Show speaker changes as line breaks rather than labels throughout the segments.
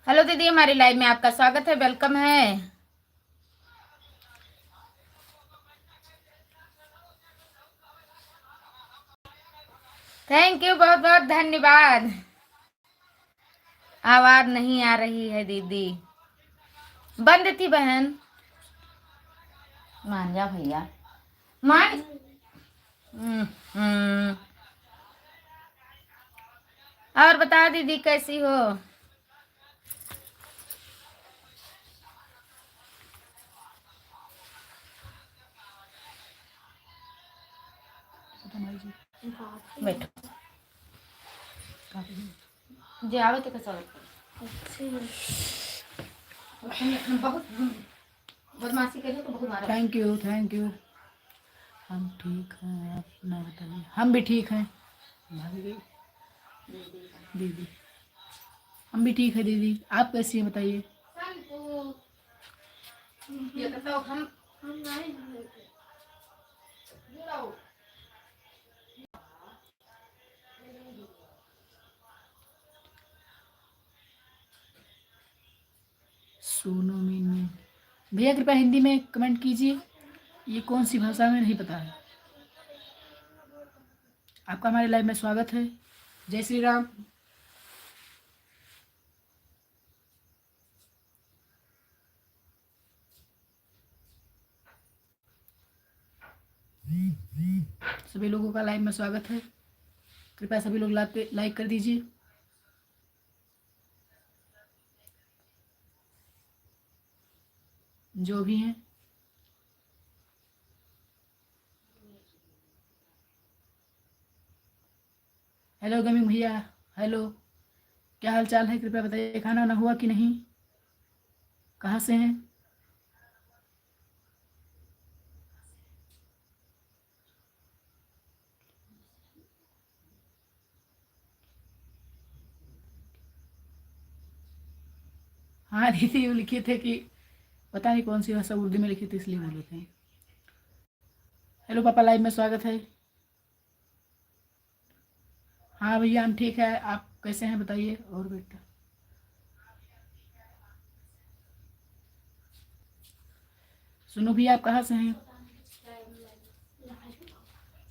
Hello दीदी, हमारी live में आपका स्वागत है, वेलकम है। थैंक यू, बहुत बहुत धन्यवाद। आवाज नहीं आ रही है दीदी, बंद थी बहन। मान जा भैया, मान। हम्म। और बता दीदी, कैसी हो? बैठो जे आवे तो स्वागत बहुत बदमाशी करिए तो बहुत मारा।
Thank you thank you. हम ठीक हैं, आप अपना बताइए। हम भी ठीक हैं दीदी, हम भी ठीक है दीदी। आप कैसी हैं बताइए?
ये तो हम नहीं।
सोनो मीन भैया कृपया हिंदी में कमेंट कीजिए। ये कौन सी भाषा में नहीं पता है। आपका हमारे लाइव में स्वागत है। जय श्री राम। सभी लोगों का लाइव में स्वागत है। कृपया सभी लोग लाइक कर दीजिए। जो भी हैं। हेलो गमी भैया, हेलो, क्या हाल चाल है? कृपया बताइए, खाना वाना हुआ कि नहीं? कहाँ से हैं? हाँ दीदी, वो लिखे थे कि पता नहीं कौन सी भाषा उर्दू में लिखी थी, इसलिए बोले थे। हेलो पापा, लाइव में स्वागत है। हाँ भैया, हम ठीक है। आप कैसे हैं बताइए? और बेटा सुनो भैया, आप कहाँ से हैं?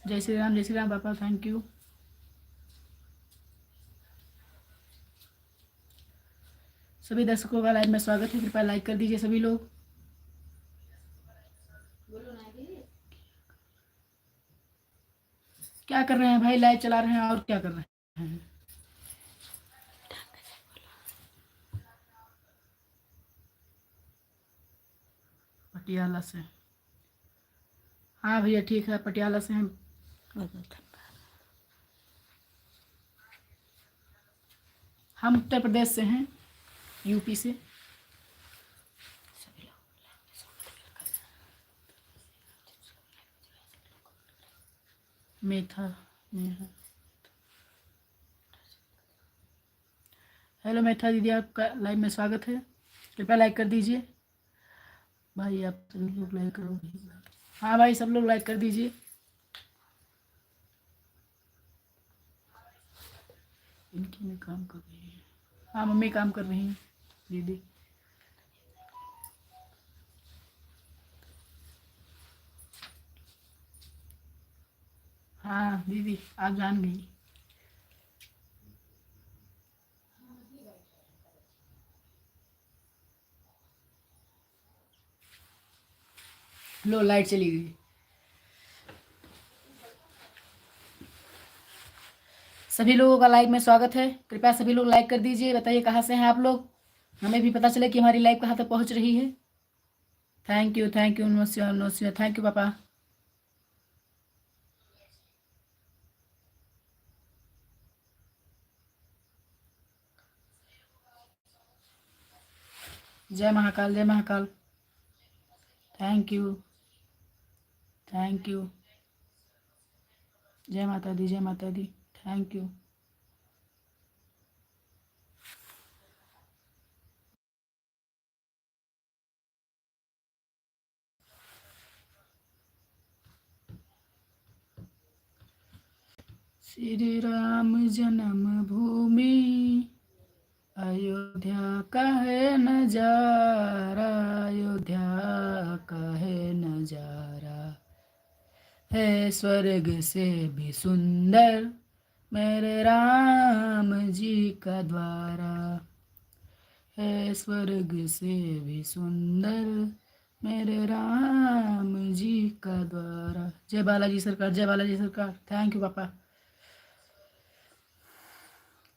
जय श्री राम, जय श्री राम पापा, थैंक यू। सभी दर्शकों का लाइव में स्वागत है। कृपया लाइक कर दीजिए सभी लोग। क्या कर रहे हैं भाई? लाइव चला रहे हैं और क्या कर रहे हैं? पटियाला से। हाँ भैया ठीक है, पटियाला से हैं। हम उत्तर प्रदेश से हैं, यूपी से। मेथा में है। हेलो मेथा दीदी, आपका लाइव में स्वागत है। कृपया लाइक कर दीजिए भाई। आप सभी लोग लाइक करो। हाँ भाई, सब लोग लाइक कर दीजिए। इनकी में काम कर रही है। हाँ मम्मी काम कर रही हैं दीदी। हाँ दीदी, आप जान गई। लो, लाइट चली गई। सभी लोगों का लाइव में स्वागत है। कृपया सभी लोग लाइक कर दीजिए। बताइए कहाँ से हैं आप लोग, हमें भी पता चले कि हमारी लाइव कहाँ तक पहुँच रही है। थैंक यू नमस्ते नमस्ते, थैंक यू पापा। जय महाकाल, जय Mahakal. Thank you thank you. जय माता दी, जय माता दी। Thank you. श्री राम जन्म भूमि अयोध्या का है नजारा, अयोध्या का है नजारा, है स्वर्ग से भी सुंदर मेरे राम जी का द्वारा, है स्वर्ग से भी सुंदर मेरे राम जी का द्वारा। जय बालाजी सरकार, जय बालाजी सरकार। थैंक यू पापा।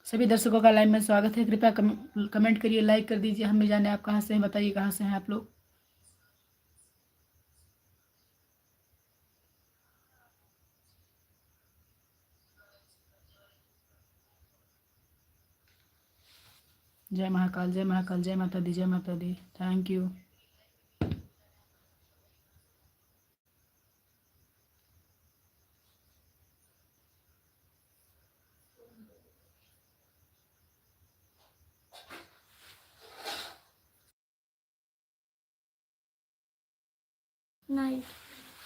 सभी दर्शकों का लाइव में स्वागत है। कृपया कमेंट करिए, लाइक कर दीजिए। हमें जाने आप कहाँ से हैं, बताइए कहाँ से हैं आप लोग। जय महाकाल, जय महाकाल, जय माता दी, जय माता दी। Thank you.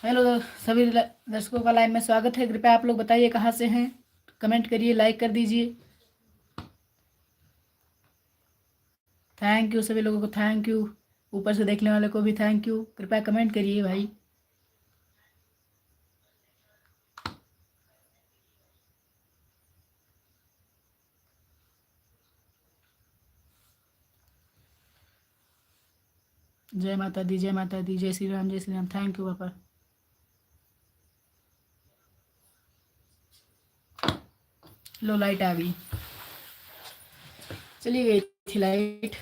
हेलो सभी दर्शकों का लाइव में स्वागत है। कृपया आप लोग बताइए कहाँ से हैं, कमेंट करिए, लाइक कर दीजिए। थैंक यू सभी लोगों को, थैंक यू। ऊपर से देखने वाले को भी थैंक यू। कृपया कमेंट करिए भाई। जय माता दी, जय माता दी, जय श्री राम, जय श्री राम। थैंक यू पापा। लो लाइट आ गई, चली गई थी लाइट।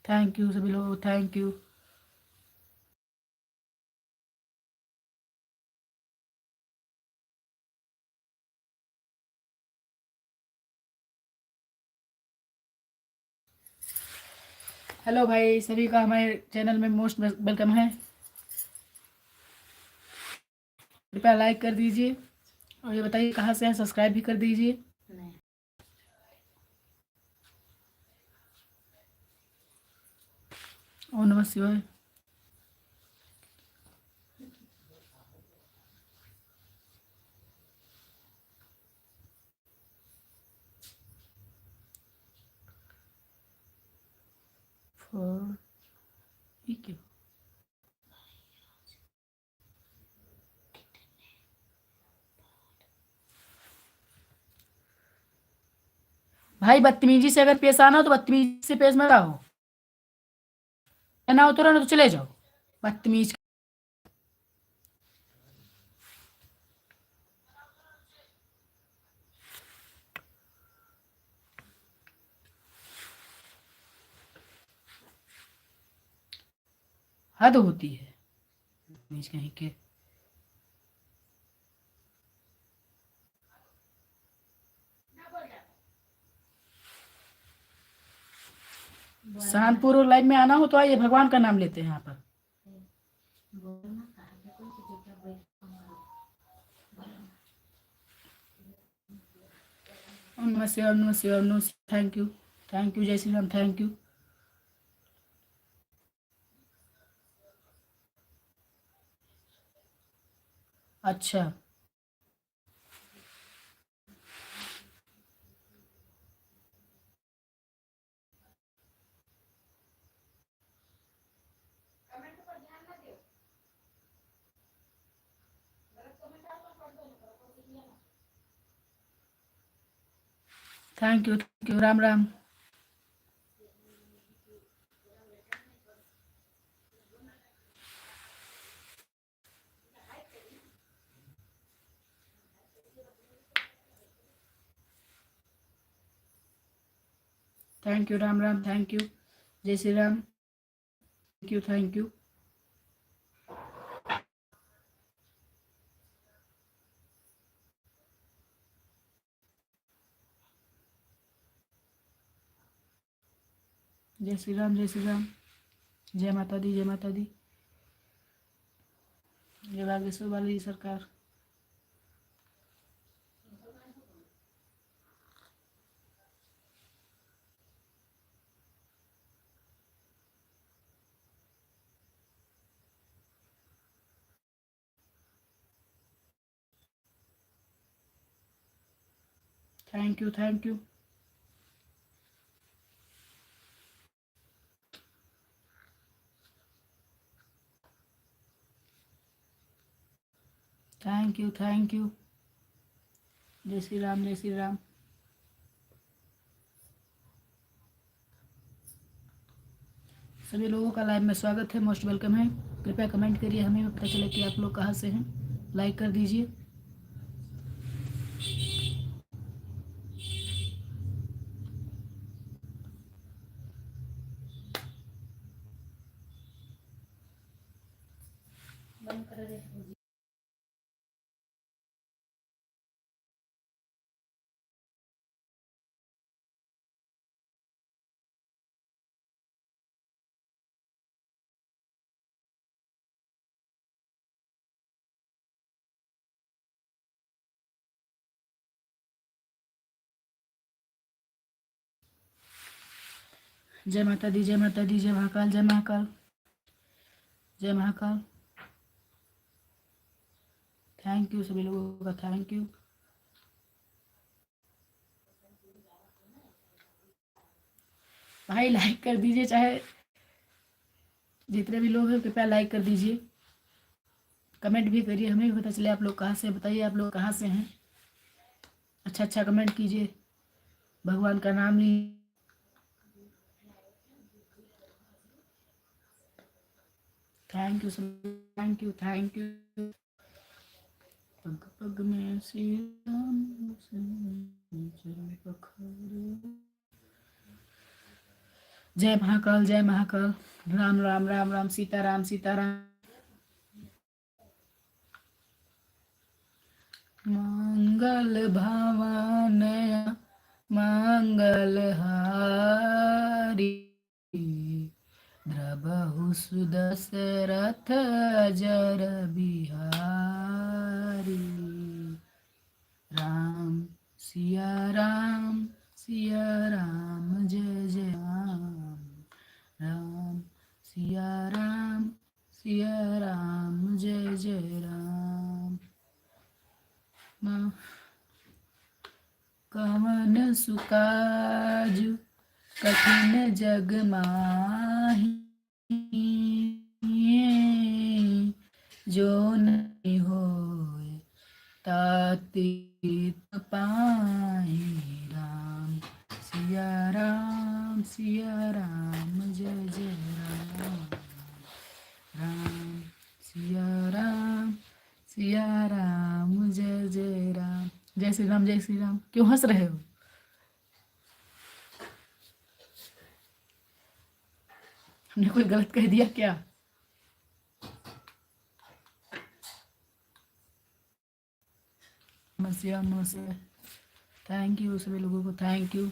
थैंक यू सभी लोग, थैंक यू। हेलो भाई, सभी का हमारे चैनल में मोस्ट वेलकम है। कृपया लाइक कर दीजिए और ये बताइए कहाँ से हैं, सब्सक्राइब भी कर दीजिए। ओम नमः शिवाय। फॉर क्यों भाई, बदतमीजी से अगर पेश आना हो तो बदतमीजी से पेश मत आओ, ना उतरो ना तो चले जाओ। बदतमीज। हद होती है बदतमीज कहीं के। शांतपुर लाइव में आना हो तो आइए, भगवान का नाम लेते हैं यहाँ पर। ओम नमः शिवाय, ओम नमः शिवाय, ओम नमः शिवाय। Thank you, thank you. जय श्री राम, थैंक यू। अच्छा, thank you, Ram Ram. Thank you, Ram Ram. Thank you, जय Shri Ram. Thank you, thank you. जय श्री राम, जय श्री राम। जय माता दी, जय माता दी। जय बागेश्वर वाली सरकार। Thank you thank you. Thank you thank you. जय श्री राम जय श्री राम। सभी लोगों का लाइव में स्वागत है, मोस्ट वेलकम है। कृपया कमेंट करिए, हमें पता चले कि आप लोग कहाँ से हैं। लाइक कर दीजिए। बंद कर दे। जय माता दी जय माता दी, जय महाकाल जय महाकाल जय महाकाल। थैंक यू सभी लोगों का, थैंक यू। भाई लाइक कर दीजिए, चाहे जितने भी लोग हैं कृपया लाइक कर दीजिए। कमेंट भी करिए, हमें भी पता चले आप लोग कहाँ से। बताइए आप लोग कहाँ से हैं। अच्छा अच्छा कमेंट कीजिए, भगवान का नाम लीजिए। Thank you thank you thank you. पग पग में श्री राम चरण पखारो। जय महाकाल जय महाकाल। राम राम राम राम सीताराम सीताराम। मंगल भावनया मंगल हारी, द्रबहु सुदशरथ अजर बिहारी। राम सिया राम जय जय राम। राम सिया राम जय जय राम। कवन सुकाज कठिन जग माही, जो नहीं होए ताति पाहि। राम सिया राम जय जय राम। राम सिया राम जय जय राम। जय श्री राम जय श्री राम। क्यों हंस रहे हो? हमने कोई गलत कह दिया क्या? नमस्ते। थैंक यू सभी लोगों को, थैंक यू।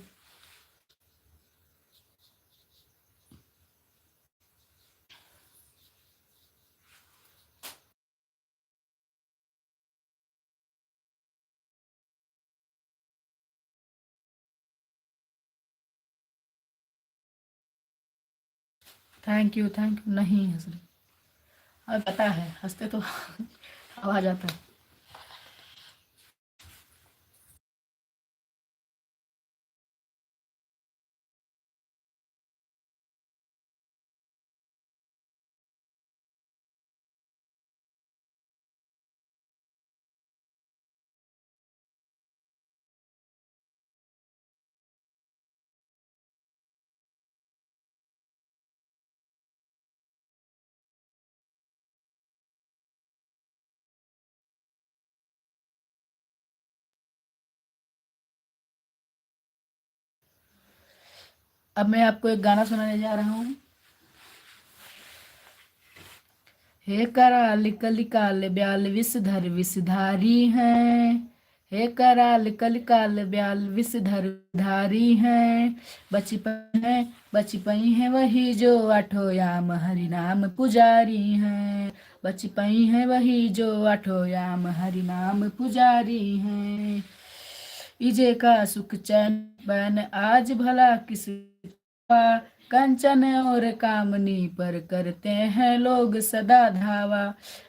थैंक यू नहीं हंस रहे, अब पता है हंसते तो आवाज आता है। अब मैं आपको एक गाना सुनाने जा रहा हूँ। हे कराल कलिकाल ब्याल विषधर विषधारी हैं। हे कराल कलिकाल ब्याल विषधर धारी हैं। बची है वही जो आठो याम हरि नाम पुजारी हैं। बची है वही जो आठो याम हरि नाम पुजारी हैं। इजे का सुख चैन बैन आज भला किस कंचन और कामनी पर करते हैं लोग सदा धावा।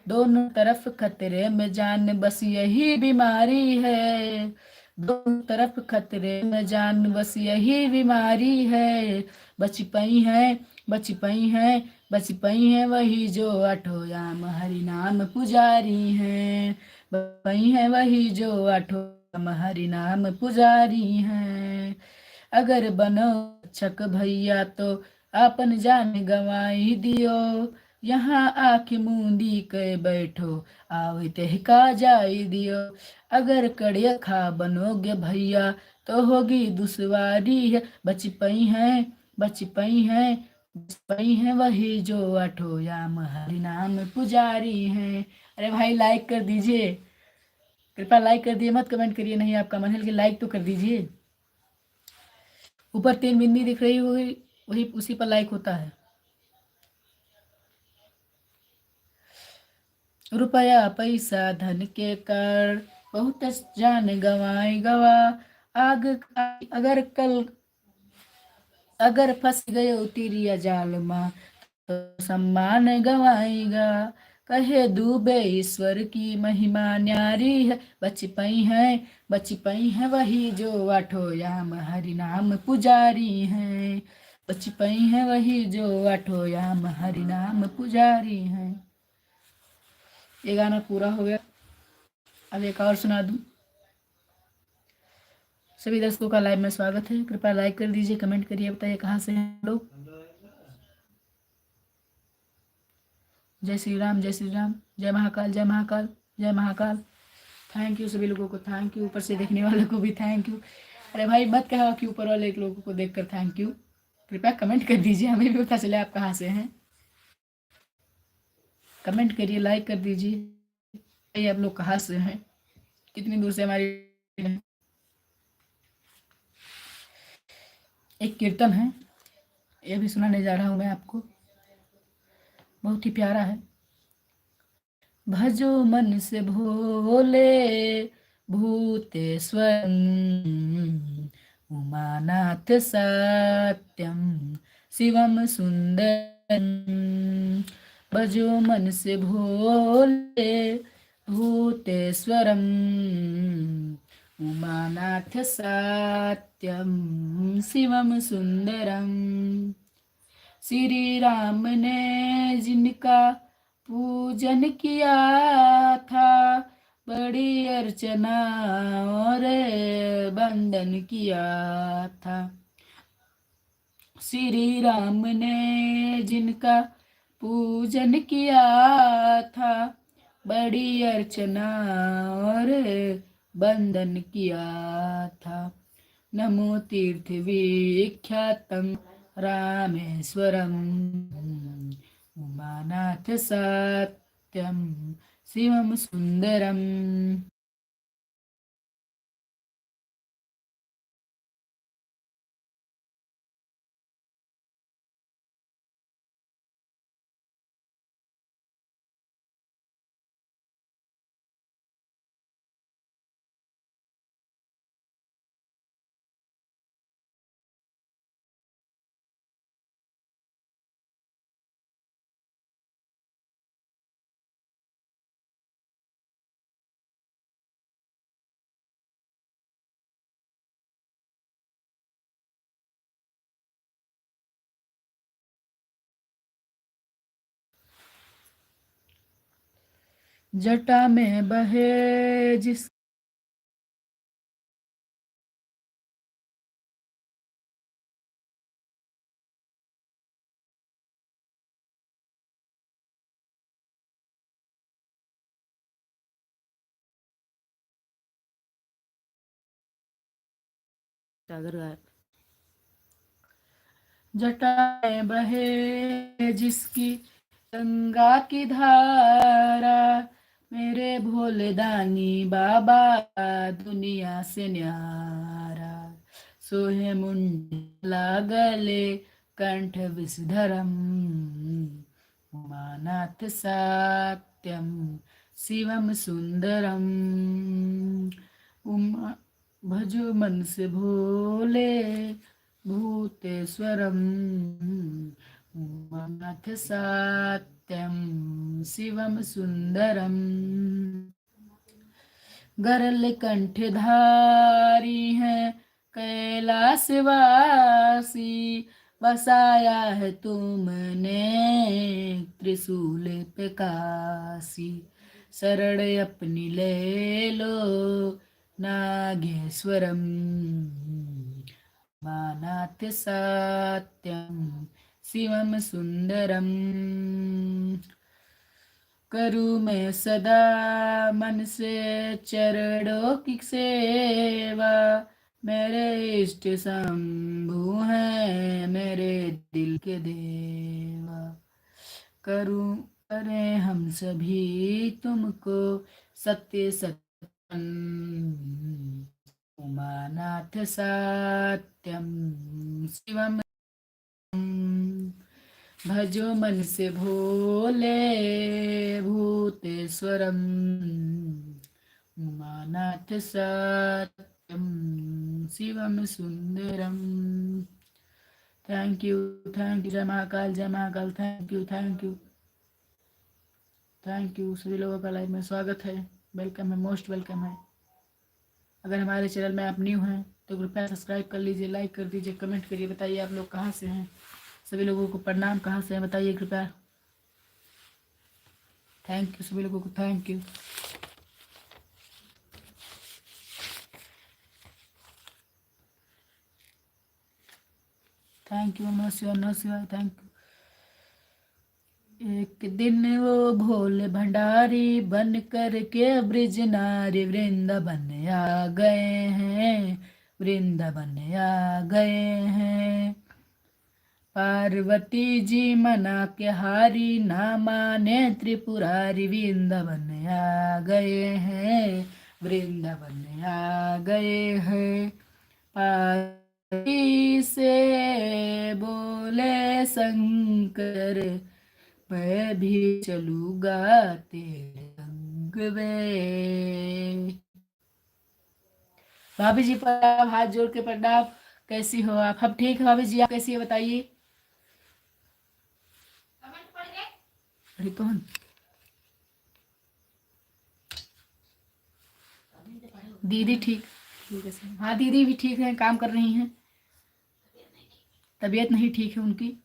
दोनों तरफ खतरे में जान बस यही बीमारी है। दोनों तरफ खतरे में जान, बस यही बीमारी है। बच पई है, बच पई है, बच पई है वही जो आठों याम हरि नाम पुजारी हैं। बच पई है वही जो आठों याम हरि नाम पुजारी हैं। अगर बनो छक भैया तो आपन जान गंवाई दियो। यहाँ आँख मूंदी के बैठो, आवते का जाई दियो। अगर कड़िया खा बनोगे भैया तो होगी दुश्वारी है। बच पई है, बच पई है, बच पई है वही जो आठों याम हरि नाम पुजारी हैं। अरे भाई लाइक कर दीजिए, कृपया लाइक कर दिए, मत कमेंट करिए, नहीं आपका मन है कि लाइक तो कर दीजिए। ऊपर 3 बिंदी दिख रही होगी, वही उसी पर लाइक होता है। रुपया पैसा धन के कारण बहुत जान गंवाई गवा। आग अगर कल अगर फंस गए तिरिया जाल में तो सम्मान गवाएगा। कहे डूबे ईश्वर की महिमा न्यारी है। बच पई है, बच पई है वही जो आठों याम हरि नाम पुजारी हैं। बच पई है वही जो आठों याम हरि नाम पुजारी हैं। ये गाना पूरा हो गया, अब एक और सुना दूं। सभी दर्शकों का लाइव में स्वागत है, कृपया लाइक कर दीजिए, कमेंट करिए, बताइए कहाँ से हैं लोग। जय श्री राम, जय श्री राम, जय महाकाल, जय महाकाल, जय महाकाल। थैंक यू सभी लोगों को, थैंक यू। ऊपर से देखने वालों को भी थैंक यू। अरे भाई मत कहो कि ऊपर वाले लोगों को देखकर थैंक यू, कृपया कमेंट कर दीजिए, हमें भी पता चले आप कहाँ से हैं। कमेंट करिए, लाइक कर दीजिए, आप लोग कहाँ से हैं, कितनी दूर से हमारी। एक कीर्तन है, यह भी सुनाने जा रहा हूँ मैं आपको, बहुत ही प्यारा है। भजो मन से भोले भूतेश्वर, उमानाथ सत्यम शिवम सुंदरम। भजो मन से भोले भूतेश्वरम, उमानाथ सत्यम शिवम सुंदरम। श्री राम ने जिनका पूजन किया था, बड़ी अर्चना और बंदन किया था। श्री राम ने जिनका पूजन किया था, बड़ी अर्चना और बंदन किया था। नमो तीर्थ विख्यातम रामेश्वरम, उमानाथ सत्यम शिवम सुंदरम। जटा में बहे जिस जटा में बहे जिसकी गंगा की धारा, मेरे भोले दानी बाबा दुनिया से न्यारा। सोहे मुंडला गले कंठ विषधरम, उमानाथ सत्यम शिवम सुंदरम। उमा भजो मन से भोले भूतेश्वरम, उमानाथ सत्यम शिवम सुंदरम। गरल कंठधारी है कैलाशवासी, बसाया है तुमने त्रिशूल पे काशी। शरण अपनी ले लो नागेश्वरम, मानाथ सत्यम शिवम सुंदरम। करूँ मैं सदा मन से चरणों की सेवा, मेरे इष्ट शंभु हैं मेरे दिल के देवा। करूँ करें हम सभी तुमको सत्य सत्यम, उमानाथ सत्यम शिवम। भजो मन से भोले भूतेश्वरम, उमानाथ सत्यम शिवम सुंदरम। थैंक यू जय महाकाल जय Mahakal. Thank you thank you. सभी लोगों का लाइव में स्वागत है, वेलकम है, मोस्ट वेलकम है। अगर हमारे चैनल में आप न्यू हैं तो कृपया सब्सक्राइब कर लीजिए, लाइक कर दीजिए, कमेंट करिए, बताइए आप लोग कहाँ से हैं। सभी लोगों को प्रणाम, कहाँ से हैं बताइए कृपया। थैंक यू सभी लोगों को, थैंक यू। थैंक यू, नमस्कार, थैंक यू। एक दिन वो भोले भंडारी बन कर के ब्रिज नारी वृंदावन आ गए हैं, वृंदावन आ गए हैं। पार्वती जी मना के हारी, ना माने त्रिपुरारी, वृंदावन आ गए हैं, वृंदावन आ गए हैं। पार्वती से बोले शंकर, मैं भी चलूंगा तेरे संग में। भाभी जी पर हाथ जोड़ के प्रणाम। कैसी हो आप? हम ठीक है भाभी जी, आप कैसी है बताइए। अरे कौन? दीदी ठीक है सर। हाँ दीदी भी ठीक है, काम कर रही हैं। तबीयत नहीं ठीक है उनकी,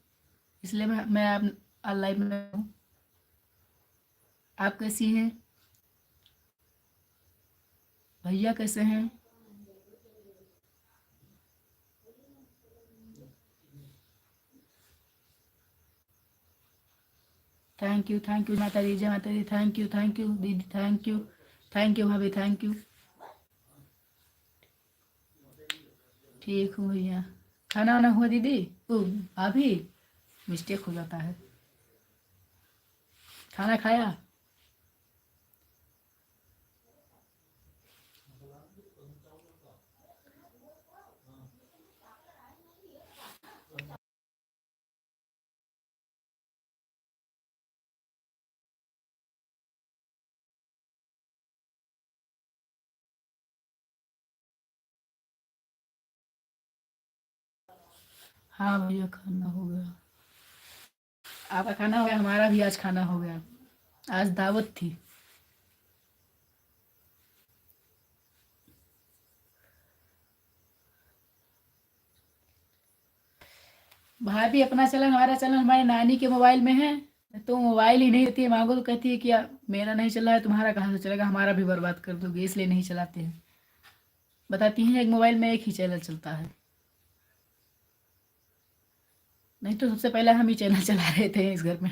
इसलिए मैं आप लाइव में हूँ। आप कैसी हैं? भैया कैसे हैं? थैंक यू माता दी, जय माता दी। थैंक यू दीदी, थैंक यू भाभी, थैंक यू। ठीक हूँ भैया। खाना वाना हुआ दीदी? ओ भाभी, मिस्टेक हो जाता है। खाना खाया? हाँ भैया खाना हो गया। आपका खाना हो गया, हमारा भी आज खाना हो गया। आज दावत थी। भाभी अपना चैनल, हमारा चैनल हमारे नानी के मोबाइल में है, तो मोबाइल ही नहीं देती है, मांगो तो कहती है कि मेरा नहीं चल रहा है, तुम्हारा कहाँ से चलेगा, हमारा भी बर्बाद कर दोगे, इसलिए नहीं चलाते हैं। बताती हैं एक मोबाइल में एक ही चैनल चलता है। नहीं तो सबसे पहले हम ही चैनल चला रहे थे इस घर में।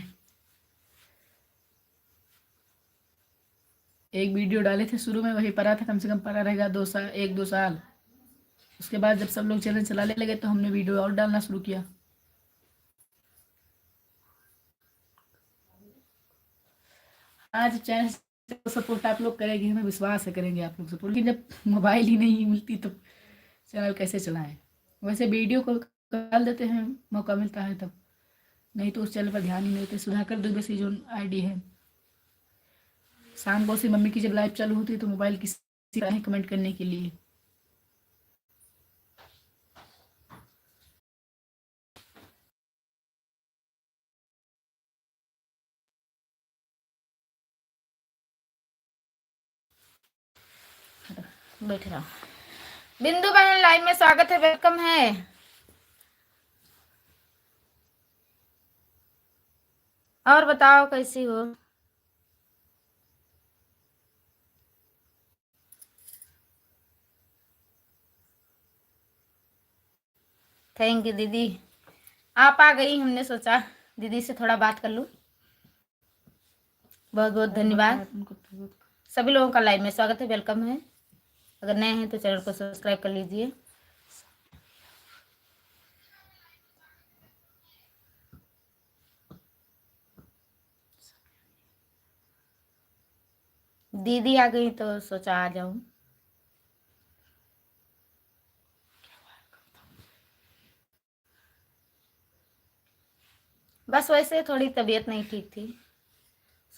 एक वीडियो डाले थे शुरू में, वही पड़ा था, कम से कम पड़ा रहेगा 2 साल, 1-2 साल। उसके बाद जब सब लोग चैनल चलाने लगे तो हमने वीडियो और डालना शुरू किया। आज चैनल सपोर्ट आप लोग करेंगे, हमें विश्वास है करेंगे आप लोग सपोर्ट, लेकिन जब मोबाइल ही नहीं मिलती तो चैनल कैसे चलाएं। वैसे वीडियो को डाल देते हैं, मौका मिलता है तब, नहीं तो उस चैनल पर ध्यान ही नहीं देते। सुधाकर दुबे से जो आईडी है, शाम को से मम्मी की जब लाइव चालू होती है तो मोबाइल किसी का है कमेंट करने के लिए।
बैठ रहा। बिंदु बहन लाइव में स्वागत है, वेलकम है। और बताओ कैसी हो? थैंक यू दीदी, आप आ गई, हमने सोचा दीदी से थोड़ा बात कर लूं। बहुत बहुत धन्यवाद। सभी लोगों का लाइव में स्वागत है, वेलकम है। अगर नए हैं तो चैनल को सब्सक्राइब कर लीजिए। दीदी आ गई तो सोचा आ जाऊं। बस वैसे थोड़ी तबीयत नहीं ठीक थी,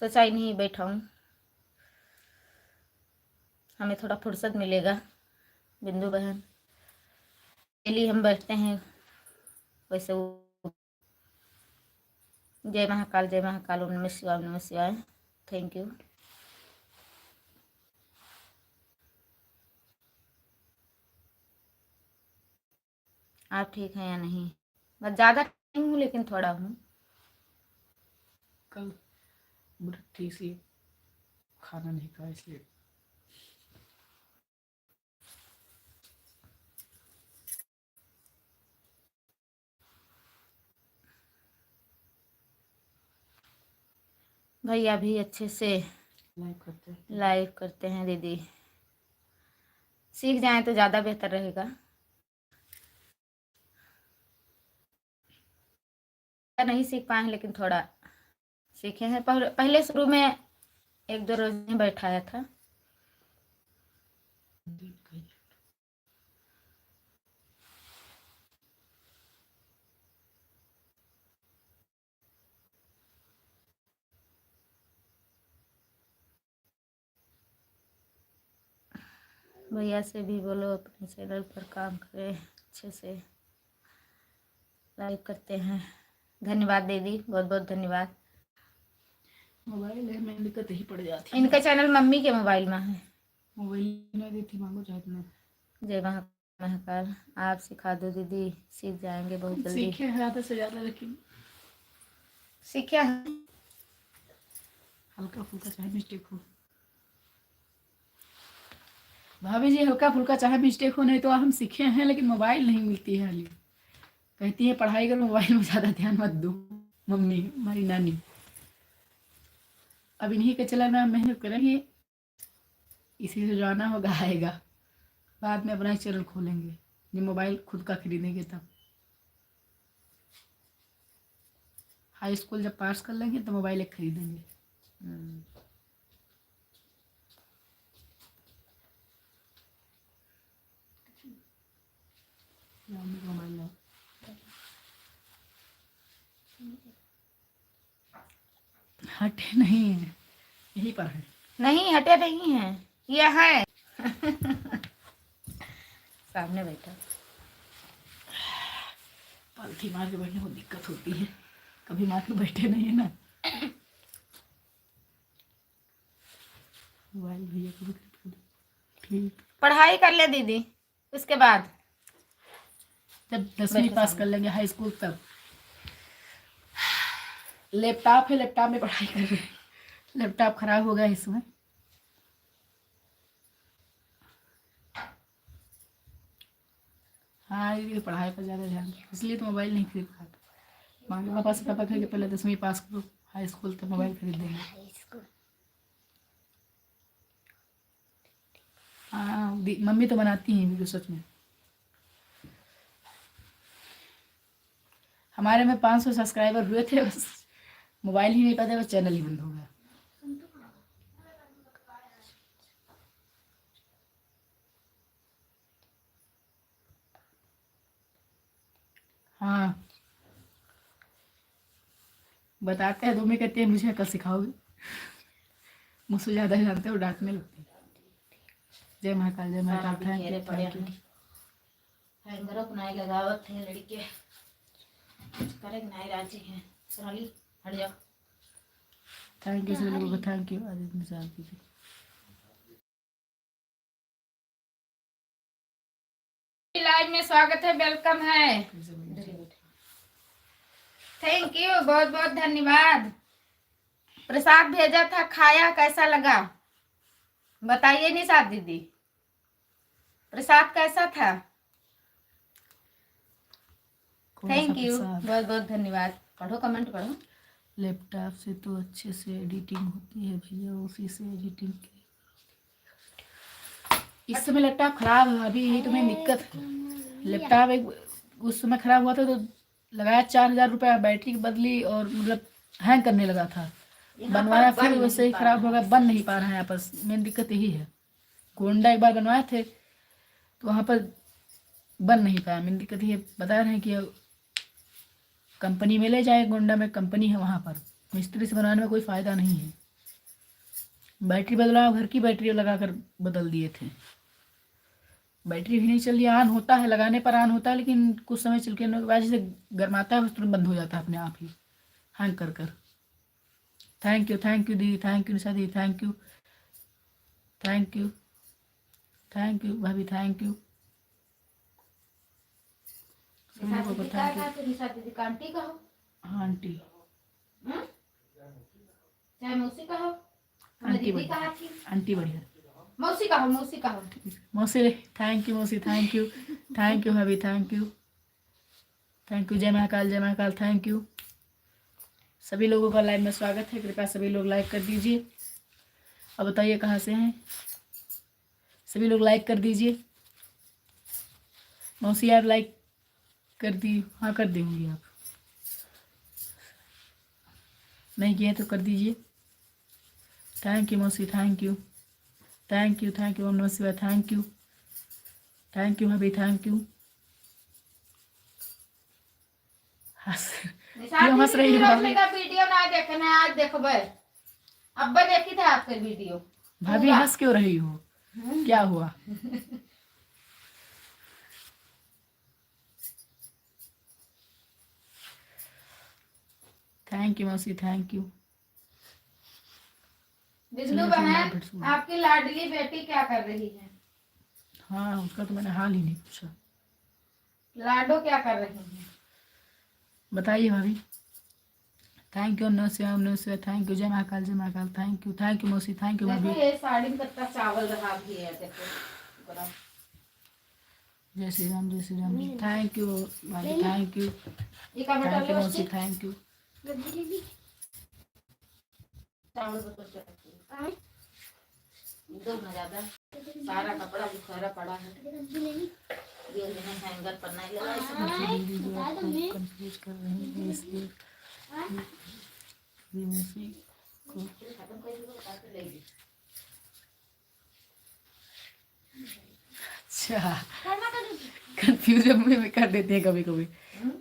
सोचा ही नहीं बैठा हूं, हमें थोड़ा फुर्सत मिलेगा। बिंदु बहन डेली हम बैठते हैं वैसे जय महाकाल, जय महाकाल, ओम नमः शिवाय, ओम नमः शिवाय। Thank you. आप ठीक हैं या नहीं? मैं ज़्यादा नहीं हूँ लेकिन थोड़ा हूँ।
कल ठीक से खाना नहीं खाया इसलिए।
भैया भी अच्छे से लाइव करते हैं दीदी, सीख जाएं तो ज़्यादा बेहतर रहेगा। नहीं सीख पाए हैं लेकिन थोड़ा सीखे हैं। पहले शुरू में एक दो रोज नहीं बैठाया था। भैया से भी बोलो अपने चैनल पर काम करें, अच्छे से लाइव करते हैं। धन्यवाद दीदी, बहुत बहुत धन्यवाद।
मोबाइल है मैं दिक्कत ही पड़ जाती है।
इनका चैनल मम्मी के मोबाइल में है।
मोबाइल नहीं देती, मांगो चाहे तुमने।
जय महाकाल, आप सिखा दो दीदी, सीख जाएंगे बहुत जल्दी।
सीखे हैं ज़्यादा से ज़्यादा, लेकिन
सीखे हैं
हल्का फुल्का चाहे मिस्टेक हो। भाभी जी हल्का फुल्का चाहे मिस्टेक हो, नहीं तो हम सीखे हैं लेकिन मोबाइल नहीं मिलती है। हाली कहती है पढ़ाई करो, मोबाइल में ज़्यादा ध्यान मत दो। मम्मी हमारी नानी अब इन्हीं के चला में मेहनत करेंगे, इसी से जाना होगा आएगा। बाद में अपना ही चैनल खोलेंगे जब मोबाइल खुद का खरीदेंगे तब। हाई स्कूल जब पास कर लेंगे तो मोबाइल एक खरीदेंगे। मोबाइल हटे नहीं है, यहीं पर है।
नहीं, हटे नहीं है, ये है सामने बैठा।
पालथी मार के बैठने को दिक्कत होती है, कभी मार के बैठे नहीं है ना। मोबाइल भैया को ठीक।
पढ़ाई कर ले दीदी, उसके बाद
जब 10वीं पास कर लेंगे हाई स्कूल तब। लैपटॉप है, लैपटॉप में पढ़ाई कर रहे हैं। लैपटॉप खराब हो गया इसमें। हाँ ये पढ़ाई पर ज़्यादा ध्यान, इसलिए तो मोबाइल नहीं खरीद पाता। मम्मी पापा से पापा कहेंगे पहले 10वीं पास करो, हाई स्कूल तक मोबाइल खरीद देंगे। हाँ मम्मी तो बनाती हैं वीडियो सच में। हमारे में 500 सब्सक्राइबर हुए थे, बस मोबाइल ही नहीं पाते, बस चैनल ही बंद हो गया। हाँ बताते हैं, तुम्हें कहते हैं मुझे कल सिखाओगे। मुझसे ज़्यादा जानते हो, डांटने लगते हैं। जय महाकाल, जय महाकाल। Thank you.
हैंगरों को नहीं लगावत है लड़के, कुछ करे नहीं राजी है। सोनाली हट जाओ।
थैंक यू सभी लोगों को, थैंक यू। आदित्य निशान कीजिए।
लाइव में स्वागत है, वेलकम है। थैंक यू, बहुत बहुत धन्यवाद। प्रसाद भेजा था, खाया, कैसा लगा बताइए निशात दीदी, प्रसाद कैसा था? थैंक यू, बहुत बहुत धन्यवाद। पढ़ो, कमेंट पढ़ो।
लैपटॉप से तो अच्छे से एडिटिंग होती है भैया, उसी से एडिटिंग की। इस समय लैपटॉप खराब है, अभी यही तुम्हें दिक्कत है। लैपटॉप एक उस समय खराब हुआ था तो लगाया 4,000 रुपया, बैटरी बदली और मतलब हैंग करने लगा था। बनवाया फिर वैसे ही खराब हो गया, बन नहीं पा रहा है आपस। मेन दिक्कत यही है। गोंडा एक बार बनवाए थे तो वहाँ पर बन नहीं पाया। मेन दिक्कत ये बता रहे हैं कि कंपनी में ले जाए, गोंडा में कंपनी है, वहाँ पर मिस्त्री से बनाने में कोई फ़ायदा नहीं है। बैटरी बदलाव घर की बैटरी लगा कर बदल दिए थे, बैटरी भी नहीं चल रही। ऑन होता है, लगाने पर ऑन होता है, लेकिन कुछ समय चल के बाद जैसे गर्माता है उस तुरंत बंद हो जाता है अपने आप ही, हैंग कर कर। थैंक यू दीदी, थैंक यू निशा दीदी, थैंक यू भाभी, थैंक यू सभी लोगों को थैंक यू।
निशा दीदी का आंटी कहो,
हाँ आंटी,
चाहे मौसी कहो,
आंटी
दीदी कहा
बढ़िया,
थी,
आंटी बढ़िया,
मौसी कहो, मौसी कहो।
मौसी थैंक यू, मौसी थैंक यू भाभी, थैंक यू। जय महाकाल, थैंक यू। सभी लोगों का लाइव में स्वागत है, कृपया सभी लोग लाइक कर दीजिए। अब बताइए कहाँ से हैं, सभी लोग लाइक कर दीजिए। मौसी आप लाइक कर दी? हाँ कर दी होंगी आप, नहीं किए तो कर दीजिए। थैंक यू मौसी, थैंक यू ओम नमः शिवाय, थैंक यू भाभी, थैंक यू। क्यों हंस रही है भाभी?
वीडियो ना देखना, आज देखबे, अब्बा देखी थे आपके वीडियो।
भाभी हंस क्यों रही हो, क्या हुआ? थैंक यू मौसी, थैंक यू।
बिंदु बहन, आपकी लाडली बेटी क्या कर रही है?
हाँ उसका तो मैंने हाल ही नहीं पूछा।
लाडो क्या कर रही है
बताइए भाभी। थैंक यू नमस्ते, थैंक यू। जय महाकाल, थैंक यू मौसी, थैंक यू भाभी।
ये साड़ी में कितना चावल रहा भी है, देखो।
जय श्री राम, थैंक यू भाभी, थैंक यू मौसी, थैंक यू।
दो ना ज्यादा, सारा कपड़ा बिखरा पड़ा है, ये हैंगर पर नहीं लगा, इसमें
कंफ्यूज कर रही है इसलिए मौसी को। अच्छा, कंफ्यूज में कर देते हैं कभी कभी,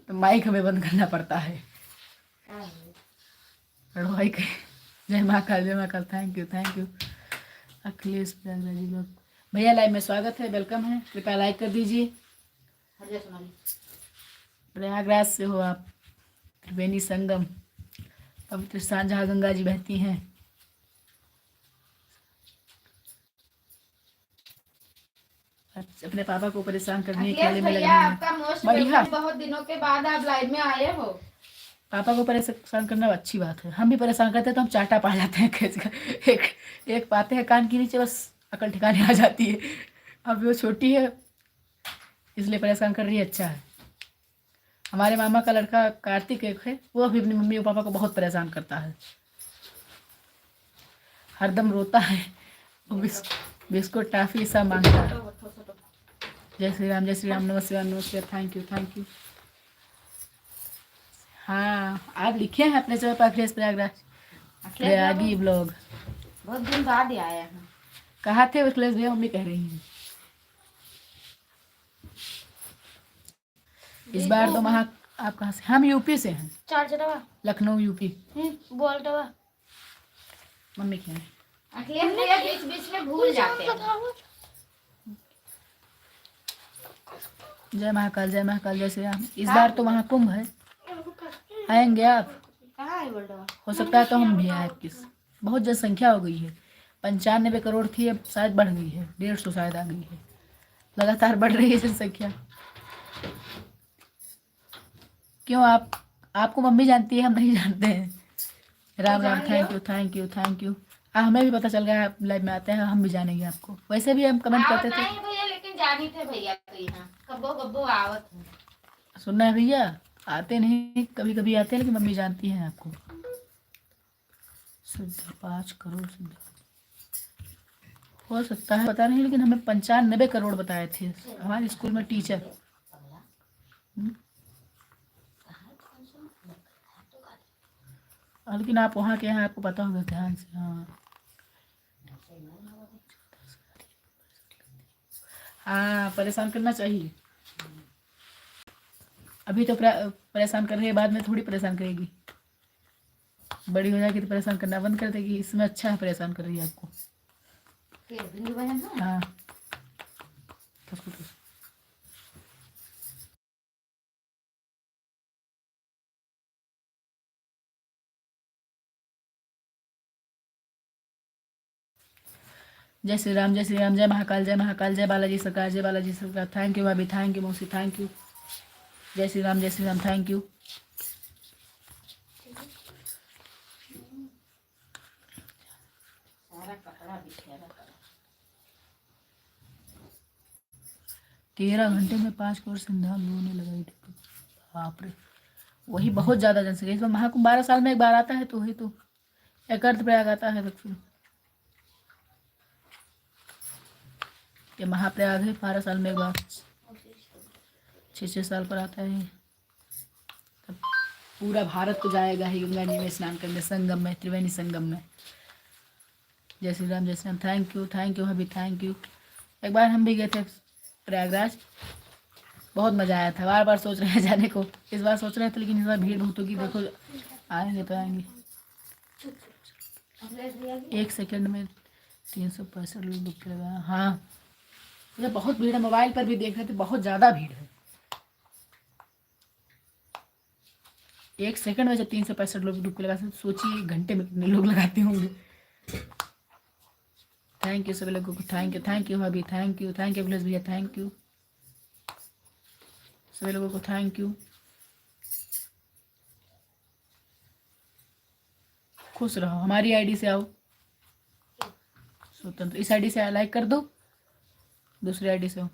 तो माइक हमें बंद करना पड़ता है। माइक। जय महाकाल, थैंक यू अखिलेश प्रयागराज जी लोग। भैया लाइव में स्वागत है, वेलकम है, कृपया लाइक कर दीजिए। प्रयागराज से हो आप, त्रिवेणी संगम, पवित्र स्थान जहाँ गंगा जी बहती हैं। अपने पापा को परेशान करने के लिए में लगे हैं।
बहुत दिनों के बाद आप लाइव में आए हो।
पापा को परेशान करना अच्छी बात है, हम भी परेशान करते हैं तो हम चाटा पा जाते हैं खींच कर। एक पाते हैं कान के नीचे, बस अकल ठिकाने आ जाती है। अब वो छोटी है इसलिए परेशान कर रही है, अच्छा है। हमारे मामा का लड़का कार्तिक एक है, वो भी अपनी मम्मी और पापा को बहुत परेशान करता है, हरदम रोता है, बिस्कुट टाफी सब मांगता है। जय श्री राम, नमस्ते, थैंक यू। हाँ आप लिखे हैं अपने चैनल पर अखिलेश प्रयागी ब्लॉग,
बहुत दिन बाद ही आया है।
कहाँ थे अखिलेश भैया? मम्मी कह रही हैं इस बार तो वहाँ। आप कहाँ से? हम यूपी से हैं,
चार्जरवा
लखनऊ यूपी।
बोल दवा
मम्मी क्या है?
अखिलेश भैया बीच में भूल जाते हैं।
जय महाकाल, जय श्री राम। इस बार तो वहाँ कुंभ है, आएंगे आप?
कहाँ है बोल?
हो सकता है तो हम भी आए। बहुत जनसंख्या हो गई है, 95 करोड़ थी, अब शायद बढ़ गई है, 150 शायद आ गई है। लगातार बढ़ रही है जनसंख्या। क्यों आपको मम्मी जानती है, हम नहीं जानते हैं। Ram Ram, thank you thank you thank you. हमें भी पता चल गया आप लाइव में आते हैं, हम भी जानेंगे आपको। वैसे भी हम कमेंट
आवत
करते थे।
नहीं भैया, लेकिन जानी थे भैया तो यहाँ कब्बो कब्बो आवत है।
सुनना है भैया, आते नहीं, कभी कभी आते हैं, लेकिन मम्मी जानती हैं आपको। 5 करोड़ हो सकता है, पता नहीं, लेकिन हमें 95 करोड़ बताए थे हमारे स्कूल में टीचर। लेकिन आप वहाँ के हैं, आपको पता होगा ध्यान से। हाँ हाँ, परेशान करना चाहिए। अभी तो परेशान कर रही है, बाद में थोड़ी परेशान करेगी। बड़ी हो जाएगी तो परेशान करना बंद कर देगी। इसमें अच्छा है, परेशान कर रही है आपको। हाँ जय श्री राम, जय श्री राम, जय महाकाल, जय महाकाल, जय बालाजी सरकार, जय बालाजी सरकार। थैंक यू भाभी, थैंक यू मौसी, थैंक यू। जय श्री राम, जय श्री राम, थैंक यू।
कपड़ा बिखेरा
13 घंटे में 5 करोड़ श्रद्धालुओं ने लगाई टिकट। बाप रे, वही बहुत ज्यादा जनसंख्या। इसमें महाकुंभ 12 साल में एक बार आता है, तो वही तो एक अर्धप्रयाग आता है। तो फिर ये महाप्रयाग है, 12 साल में एक बार, 6 साल पर आता है। तब पूरा भारत तो जाएगा ही गंगा जी में स्नान करने, संगम में, त्रिवेणी संगम में। जय श्री राम, जय श्री राम, थैंक यू भाभी, थैंक यू। एक बार हम भी गए थे प्रयागराज, बहुत मज़ा आया था। बार बार सोच रहे हैं जाने को। इस बार सोच रहे थे, लेकिन इस बार भीड़ बहुत होगी। देखो आएंगे तो आएंगे। 1 सेकंड में 365 लोग डुबकी लगा। हाँ, मुझे बहुत भीड़ है। मोबाइल पर भी देख रहे थे, बहुत ज़्यादा भीड़ है। 1 सेकंड में जब 365 लोग डुबकी लगा, सोचिए 1 घंटे में कितने लोग लगाते होंगे। थैंक यू सभी लोगों को, थैंक यू भाभी, थैंक यू अभिलाष भैया, थैंक यू सभी लोगों को, थैंक यू। खुश रहो, हमारी आईडी से आओ स्वतंत्र। इस आईडी से लाइक कर दो, दूसरी आईडी से आओ।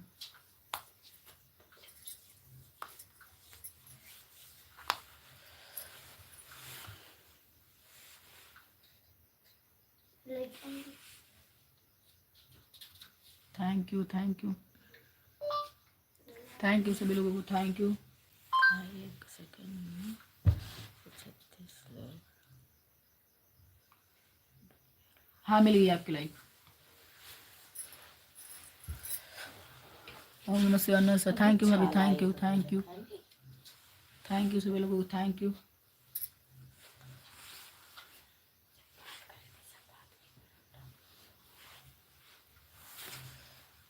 थैंक यू सभी लोगों को, थैंक यू। 1 सेकंड में 36 लोग। हाँ, मिल गई आपकी लाइक। ओम नमः शिवाय सर, थैंक यू भाभी, थैंक यू सभी लोगों को, थैंक यू।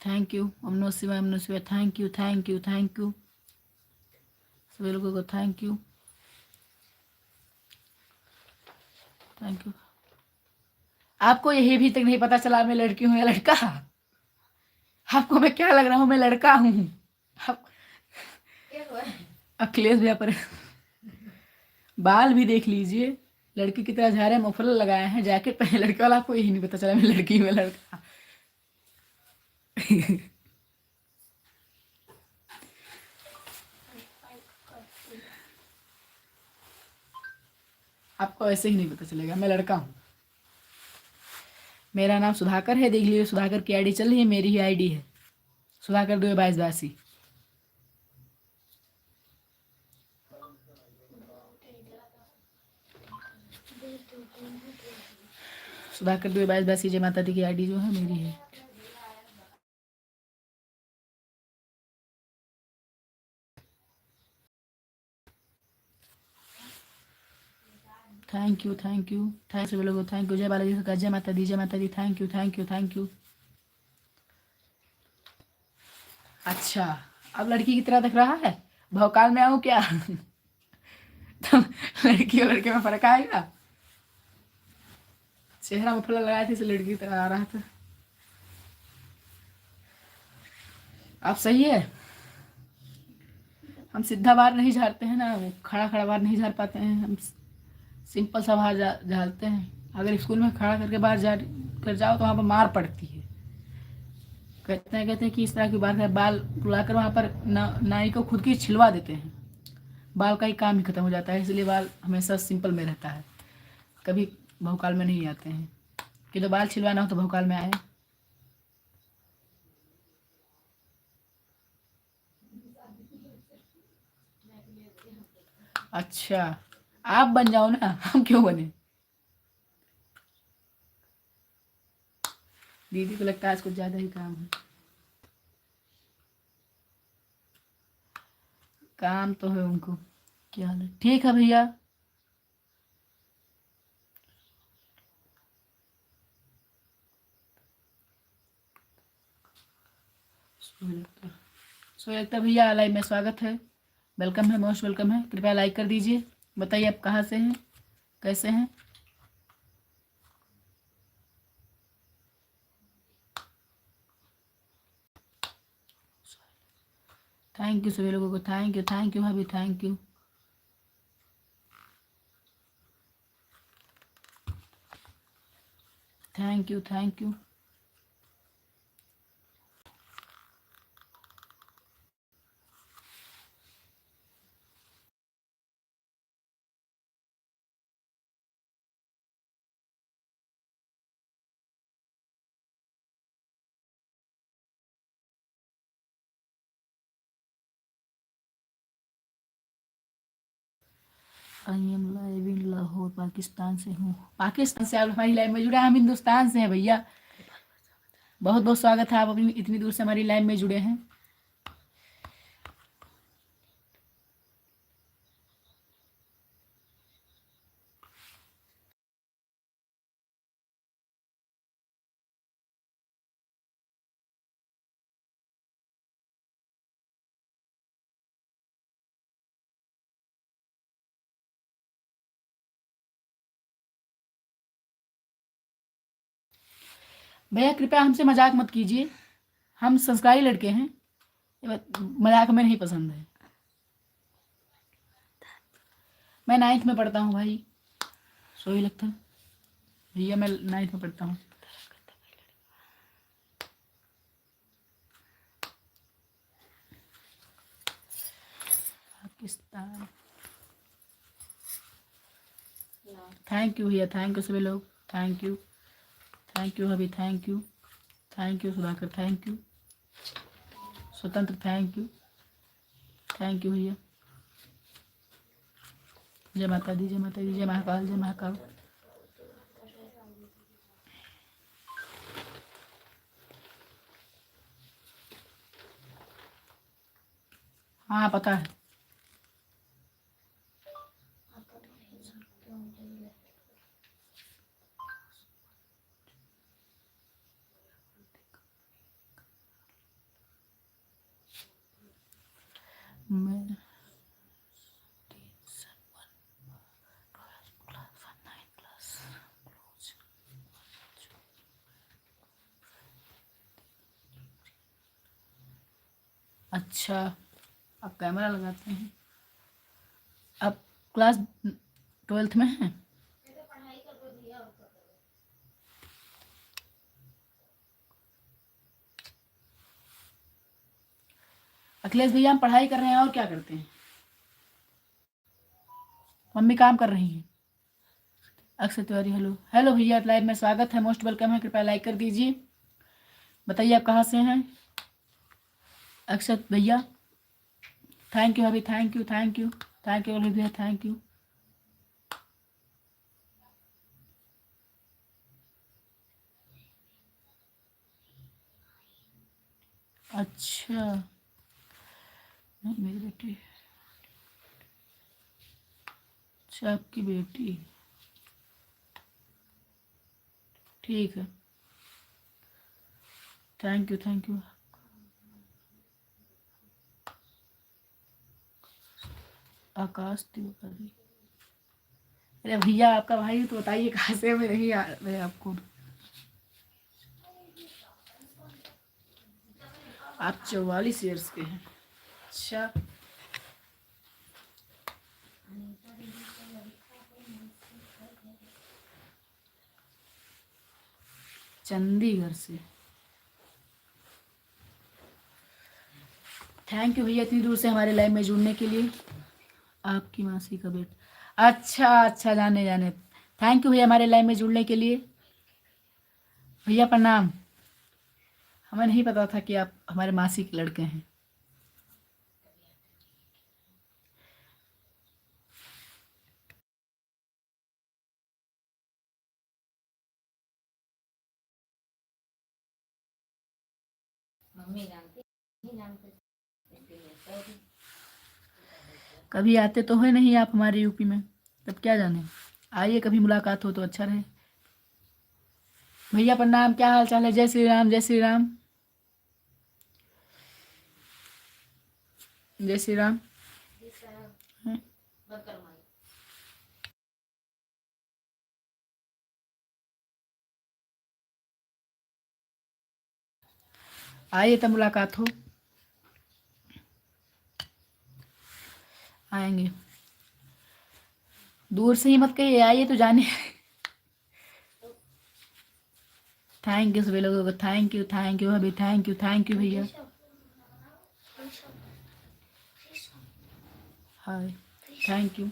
थैंक यू ओम नमः शिवाय, थैंक यू सभी लोगों को, थैंक यू। आपको यही भी तक नहीं पता चला मैं लड़की हूँ या लड़का? आपको मैं क्या लग रहा हूँ? मैं लड़का हूँ। आप अखिलेश भैया पर बाल भी देख लीजिए, लड़की की तरह झारे मफलर लगाए हैं, जैकेट पहने लड़के वाला। आपको यही नहीं पता चला मैं लड़की हूँ या लड़का? आपको ऐसे ही नहीं पता चलेगा मैं लड़का हूँ। मेरा नाम सुधाकर है, देख लीजिए सुधाकर की आईडी चल रही है, मेरी ही आईडी है सुधाकर 2282। सुधाकर 2282 जय माता दी की आईडी जो है मेरी है। थैंक यू सभी लोगों को, थैंक यू। जय बालाजी सरकार, जय माता दी, थैंक यू। अच्छा, अब लड़की की तरह दिख रहा है, भौकाल में आऊँ क्या? तो लड़की और लड़के में फर्क आएगा? चेहरा में फूल लगाया था, इसे लड़की की तरह आ रहा था। आप सही है। हम सीधा बाल नहीं झाड़ते हैं ना, वो खड़ा खड़ा बाल नहीं झाड़ पाते हैं, हम सिंपल सा बाल झाड़ते हैं। अगर स्कूल में खड़ा करके बाल झाड़ कर जाओ तो वहाँ पर मार पड़ती है। कहते हैं कि इस तरह की बाल बुलाकर वहाँ पर नाई को खुद की छिलवा देते हैं। बाल का ही काम ही खत्म हो जाता है, इसलिए बाल हमेशा सिंपल में रहता है, कभी बहुकाल में नहीं आते हैं। कि तो बाल छिलवाना हो तो बहुकाल में आए। अच्छा, आप बन जाओ ना, हम क्यों बने। दीदी को लगता है आज कुछ ज़्यादा ही काम है। काम तो है उनको, क्या हाल है। ठीक है भैया। सोए लगता भैया लाइव में स्वागत है, वेलकम है, मोस्ट वेलकम है। कृपया लाइक कर दीजिए। बताइए आप कहाँ से हैं, कैसे हैं। थैंक यू सभी लोगों को, थैंक यू भाभी, thank you. Thank you thank you. I am live in Lahore, Pakistan से हूँ। पाकिस्तान से आप हमारी लाइव में जुड़े, हम हिंदुस्तान से हैं भैया। बहुत बहुत स्वागत है, आप अपनी इतनी दूर से हमारी लाइव में जुड़े हैं। भैया कृपया हमसे मजाक मत कीजिए, हम संस्कारी लड़के हैं, मजाक में नहीं पसंद है। मैं 9th में पढ़ता हूँ भाई, सो ही लगता है भैया, मैं 9th में पढ़ता हूँ। पाकिस्तान। थैंक यू भैया, थैंक यू सभी लोग, थैंक यू अभी, thank you Sudhakar, thank you स्वतंत्र, थैंक यू भैया। जय माता दी, जय माता दी, जय महाकाल, जय महाकाल। हाँ पता है। मैं अच्छा, आप कैमरा लगाते हैं। आप क्लास 12th में हैं। अखिलेश भैया हम पढ़ाई कर रहे हैं, और क्या करते हैं। मम्मी काम कर रही हैं। अक्षय तिवारी, हेलो हेलो भैया, लाइव में स्वागत है, मोस्ट वेलकम है। कृपया लाइक कर दीजिए। बताइए आप कहाँ से हैं। अक्षय भैया, थैंक यू अभी, थैंक यू भैया, थैंक यू। अच्छा, नहीं मेरी बेटी, अच्छा आपकी बेटी, ठीक है, थैंक यू। आकाश तिवारी, अरे भैया आपका भाई, तो बताइए कहाँ से, में नहीं आ रहे आपको। आप 44 ईयर्स के हैं। अच्छा, चंडीगढ़ से। थैंक यू भैया इतनी दूर से हमारे लाइव में जुड़ने के लिए। आपकी मासी का बेटा, अच्छा अच्छा, जाने जाने। थैंक यू भैया हमारे लाइव में जुड़ने के लिए। भैया प्रणाम। हमें नहीं पता था कि आप हमारे मासी के लड़के हैं।
मम्मी जानती नहीं जानते।
कभी आते तो है नहीं आप हमारे यूपी में, तब क्या जाने। आइए कभी मुलाकात हो तो अच्छा रहे। भैया प्रणाम, क्या हाल चाल है? जय श्री राम, जय श्री राम, जय श्री राम। हैं? आइए तब मुलाकात हो। आएंगे, दूर से ही मत कहिए, आइए तो जाने। थैंक यू सभी लोगों को, थैंक यू अभी, थैंक यू भैया। हाय, थैंक यू,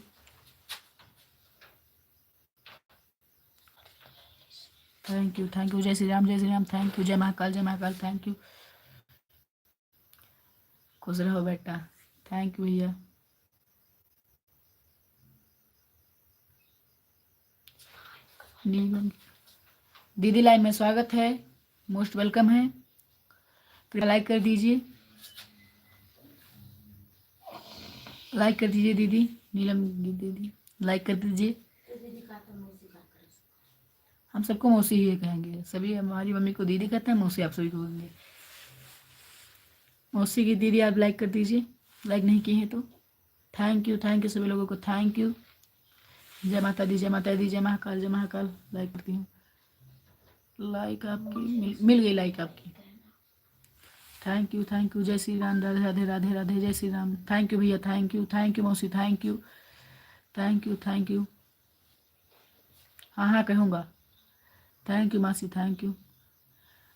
जय श्री राम, जय श्री राम, थैंक यू, जय महाकाल, जय महाकाल, थैंक यू। खुश रहो बेटा, थैंक यू भैया। दीदी लाइव में स्वागत है, मोस्ट वेलकम है। फिर लाइक कर दीजिए, लाइक कर दीजिए दीदी, नीलम दीदी लाइक कर दीजिए। हम सबको मौसी ही कहेंगे, सभी हमारी मम्मी को दीदी कहते हैं, मौसी आप सभी को कहेंगे। मौसी की दीदी आप लाइक कर दीजिए, लाइक नहीं किए हैं तो। थैंक यू सभी लोगों को, थैंक यू। जय माता दी, जय माता दी, जय महाकाल, जय महाकाल। लाइक करती हूँ, लाइक आपकी मिल गई, लाइक आपकी। थैंक यू, जय श्री राम, राधे राधे, राधे राधे, जय श्री राम। थैंक यू भैया, थैंक यू मौसी, थैंक यू। हाँ हाँ कहूँगा, थैंक यू मासी, थैंक यू।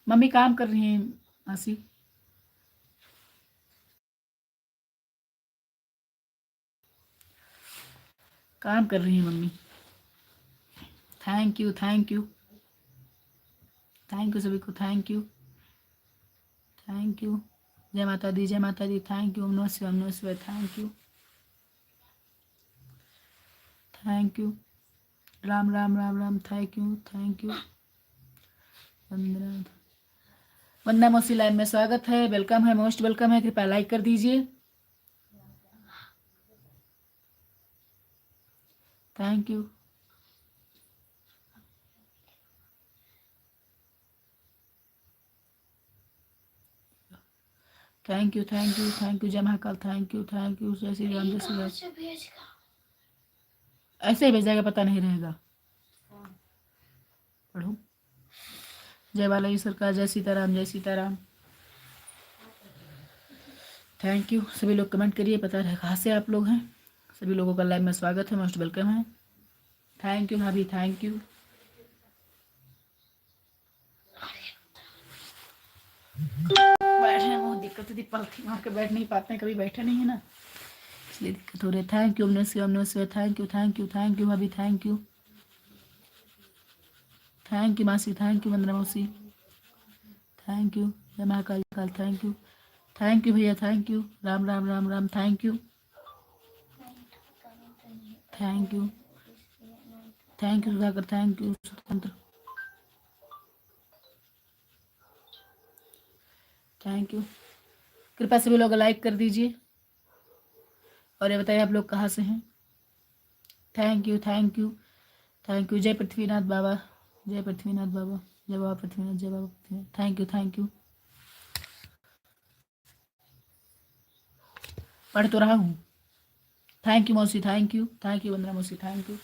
मम्मी काम कर रही हैं मासी, काम कर रही हैं मम्मी। थैंक यू सभी को, थैंक यू। जय माता दी, जय माता दी, थैंक यू। ओम नमः शिवाय, ओम नमः शिवाय, thank you. Ram Ram Ram Ram, thank you. Vandana मौसी लाइव में स्वागत है, वेलकम है, मोस्ट वेलकम है। कृपया लाइक कर दीजिए, थैंक यू। थैंक यू जय महाकाल, थैंक यू जय श्री राम, जय श्री राम। ऐसे ही भेज जाएगा, पता नहीं रहेगा। पढ़ो, जय बालाजी सरकार, जय सीताराम, जय सीताराम। थैंक यू सभी लोग, कमेंट करिए, पता रहे कहाँ से आप लोग हैं। सभी लोगों का लाइव में स्वागत है, मोस्ट वेलकम है। थैंक यू भाभी, थैंक यू। बैठने में बहुत दिक्कत होती, पलथी मार के बैठ नहीं पाते हैं, कभी बैठे नहीं है ना, इसलिए दिक्कत हो रही है। थैंक यू, थैंक यू भाभी, थैंक यू मासी, थैंक यू वंदना मौसी, थैंक यू। जय महाकाल, थैंक यू भैया, thank you. Ram Ram Ram Ram, thank you Sudhakar, thank you स्वतंत्र, थैंक यू। कृपया सभी लोग लाइक कर दीजिए और ये बताइए आप लोग कहाँ से हैं। थैंक यू जय पृथ्वीनाथ बाबा, जय बाबा पृथ्वीनाथ, जय बाबा पृथ्वीनाथ, थैंक यू। पढ़ तो रहा हूँ। थैंक यू मौसी, थैंक यू वंदना मौसी, थैंक यू।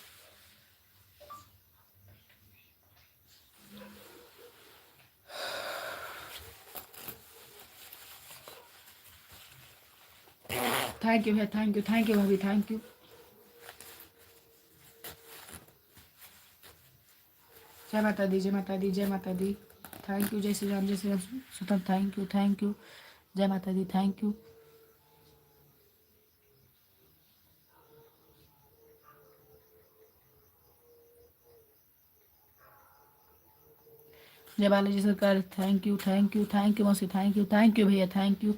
थैंक यू भैया, थैंक यू भाभी, थैंक यू। जय माता दी, जय माता दी, जय माता दी। थैंक यू, जय श्री राम, जय श्री राम। Sutan thank you. जय माता दी, थैंक यू। जय बालाजी सरकार, थैंक यू मौसी, थैंक यू भैया, thank you.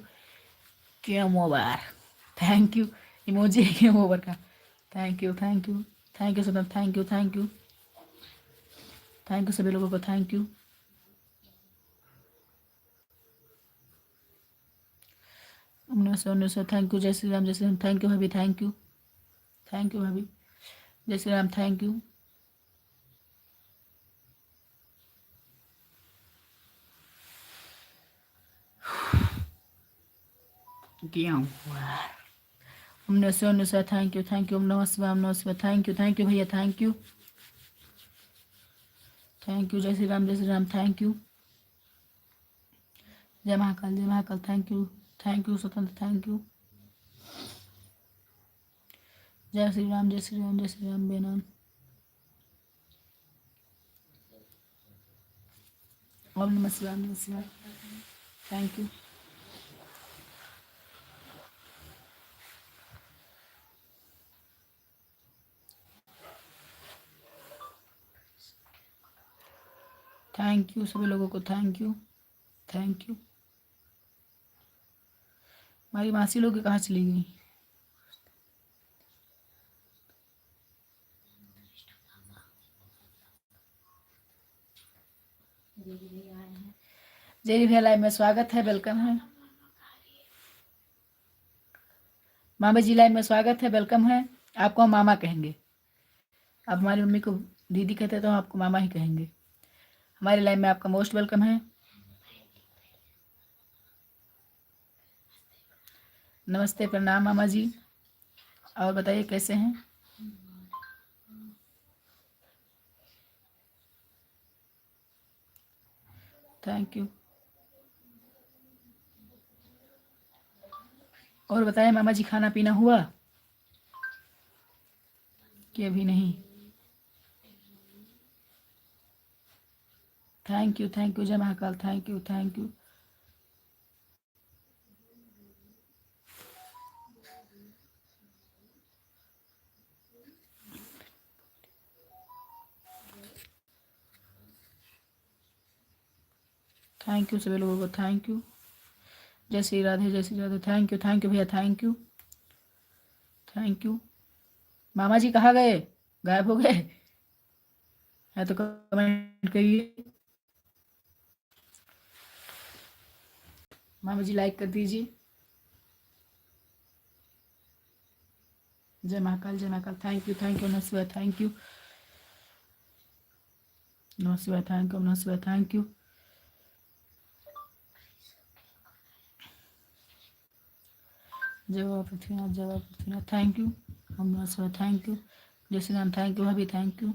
Game over, thank you. Emoji है गेम ओवर का। Thank you Sutan, thank you सभी लोगों को, थैंक यू। उन्नीस थैंक यू। जय श्री राम, थैंक यू भाभी, थैंक यू भाभी। जय Shri Ram, thank you. Game over. उन्नीस थैंक यू। ओम नमः शिवाय, थैंक यू भैया, थैंक यू। जय श्री राम, थैंक यू। जय महाकाल, थैंक यू स्वतंत्र, थैंक यू। जय श्री राम बेनाम। ओम नमः शिवाय, थैंक यू। थैंक यू सभी लोगों को, थैंक यू। हमारी मासी लोग कहाँ चली गई? जय भैया लाइव में स्वागत है, वेलकम है। मामा जी लाइव में स्वागत है, वेलकम है। आपको हम मामा कहेंगे। आप हमारी मम्मी को दीदी कहते हैं तो हम आपको मामा ही कहेंगे। हमारे लाइव में आपका मोस्ट वेलकम है। नमस्ते, प्रणाम मामा जी। और बताइए कैसे हैं? Thank you. और बताइए मामा जी, खाना पीना हुआ कि अभी नहीं? थैंक यू जय Mahakal, thank you. Thank you सभी लोगों को, थैंक यू। जय श्री राधे, थैंक यू भैया, थैंक यू। मामा जी कहाँ गए? गायब हो गए है तो कमेंट करिए। मामा जी लाइक कर दीजिए। जय महाकाल, थैंक यू। नमः शिवाय, थैंक यू। नमः शिवाय, थैंक यू। जय बाबा पृथ्वीनाथ, थैंक यू। ओम नमः शिवाय, थैंक यू। जय श्री राम, थैंक यू भाभी, थैंक यू।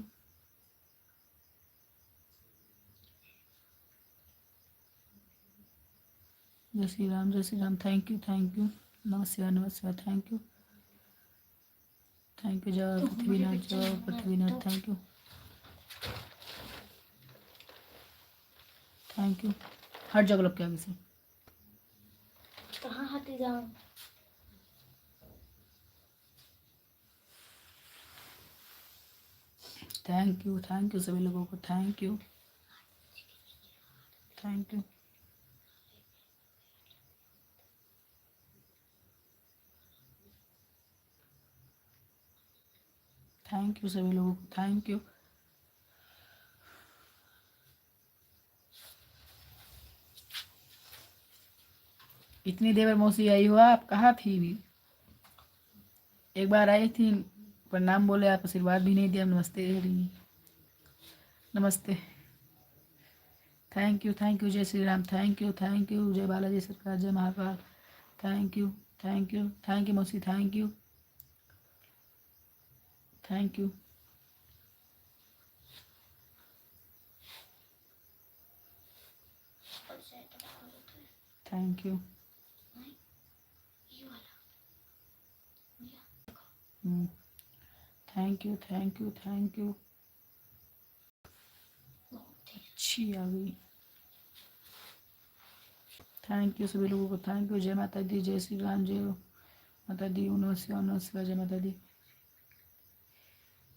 जय श्री राम, थैंक यू। नमः शिवाय, थैंक यू। जय पृथ्वीनाथ, थैंक यू। हट जाओ लोग के आगे से।
कहाँ हट जाऊं?
थैंक यू सभी लोगों को, थैंक यू। थैंक यू सभी लोगों को, थैंक यू। इतनी देर मौसी आई हो, आप कहाँ थी? भी एक बार आई थी, प्रणाम बोले, आप आशीर्वाद भी नहीं दिया, नमस्ते दे रही। नमस्ते, थैंक यू जय श्री राम, थैंक यू। जय बालाजी सरकार, जय महाकाल, थैंक यू मौसी, thank you. Thank you thank you thank you thank you. अच्छी आ गई। थैंक यू सभी लोगों को, थैंक यू। जय माता दी, जय श्री राम, जय माता दी, ओम नमः शिवाय, ओम नमः शिवाय, जय माता दी।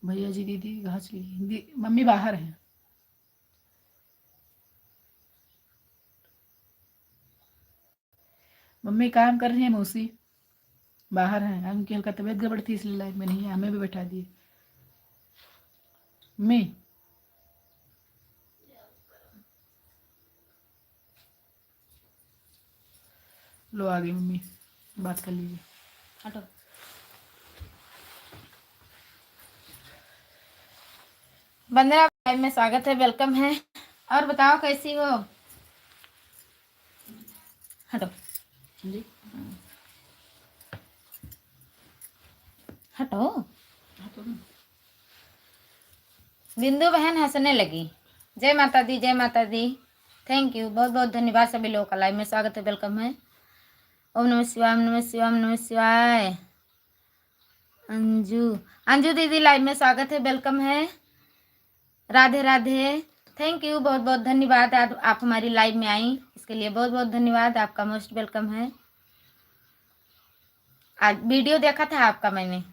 भैया जी दीदी कहाँ चली गई? मम्मी बाहर है। मम्मी काम कर रही है, मौसी बाहर है। उनकी हल्का तबीयत गड़बड़ थी इसलिए लाइफ में नहीं है, हमें भी बैठा दिए। मम्मी लो आ गई मम्मी, बात कर लीजिए।
हटो। वंदना लाइव में स्वागत है, वेलकम है। और बताओ कैसी हो? हटो
जी
हटो।
हाँ तो ना।
बिंदु बहन हंसने लगी। जय माता दी, जय माता दी। थैंक यू, बहुत बहुत धन्यवाद सभी लोगों का। लाइव में स्वागत है, वेलकम है। ओम नमः शिवाय, ओम नमः शिवाय, ओम नमः शिवाय। अंजू अंजू दीदी लाइव में स्वागत है, वेलकम है। राधे राधे, थैंक यू, बहुत बहुत धन्यवाद। आज आप हमारी लाइव में आई, इसके लिए बहुत बहुत धन्यवाद। आपका मोस्ट वेलकम है। आज वीडियो देखा था आपका मैंने।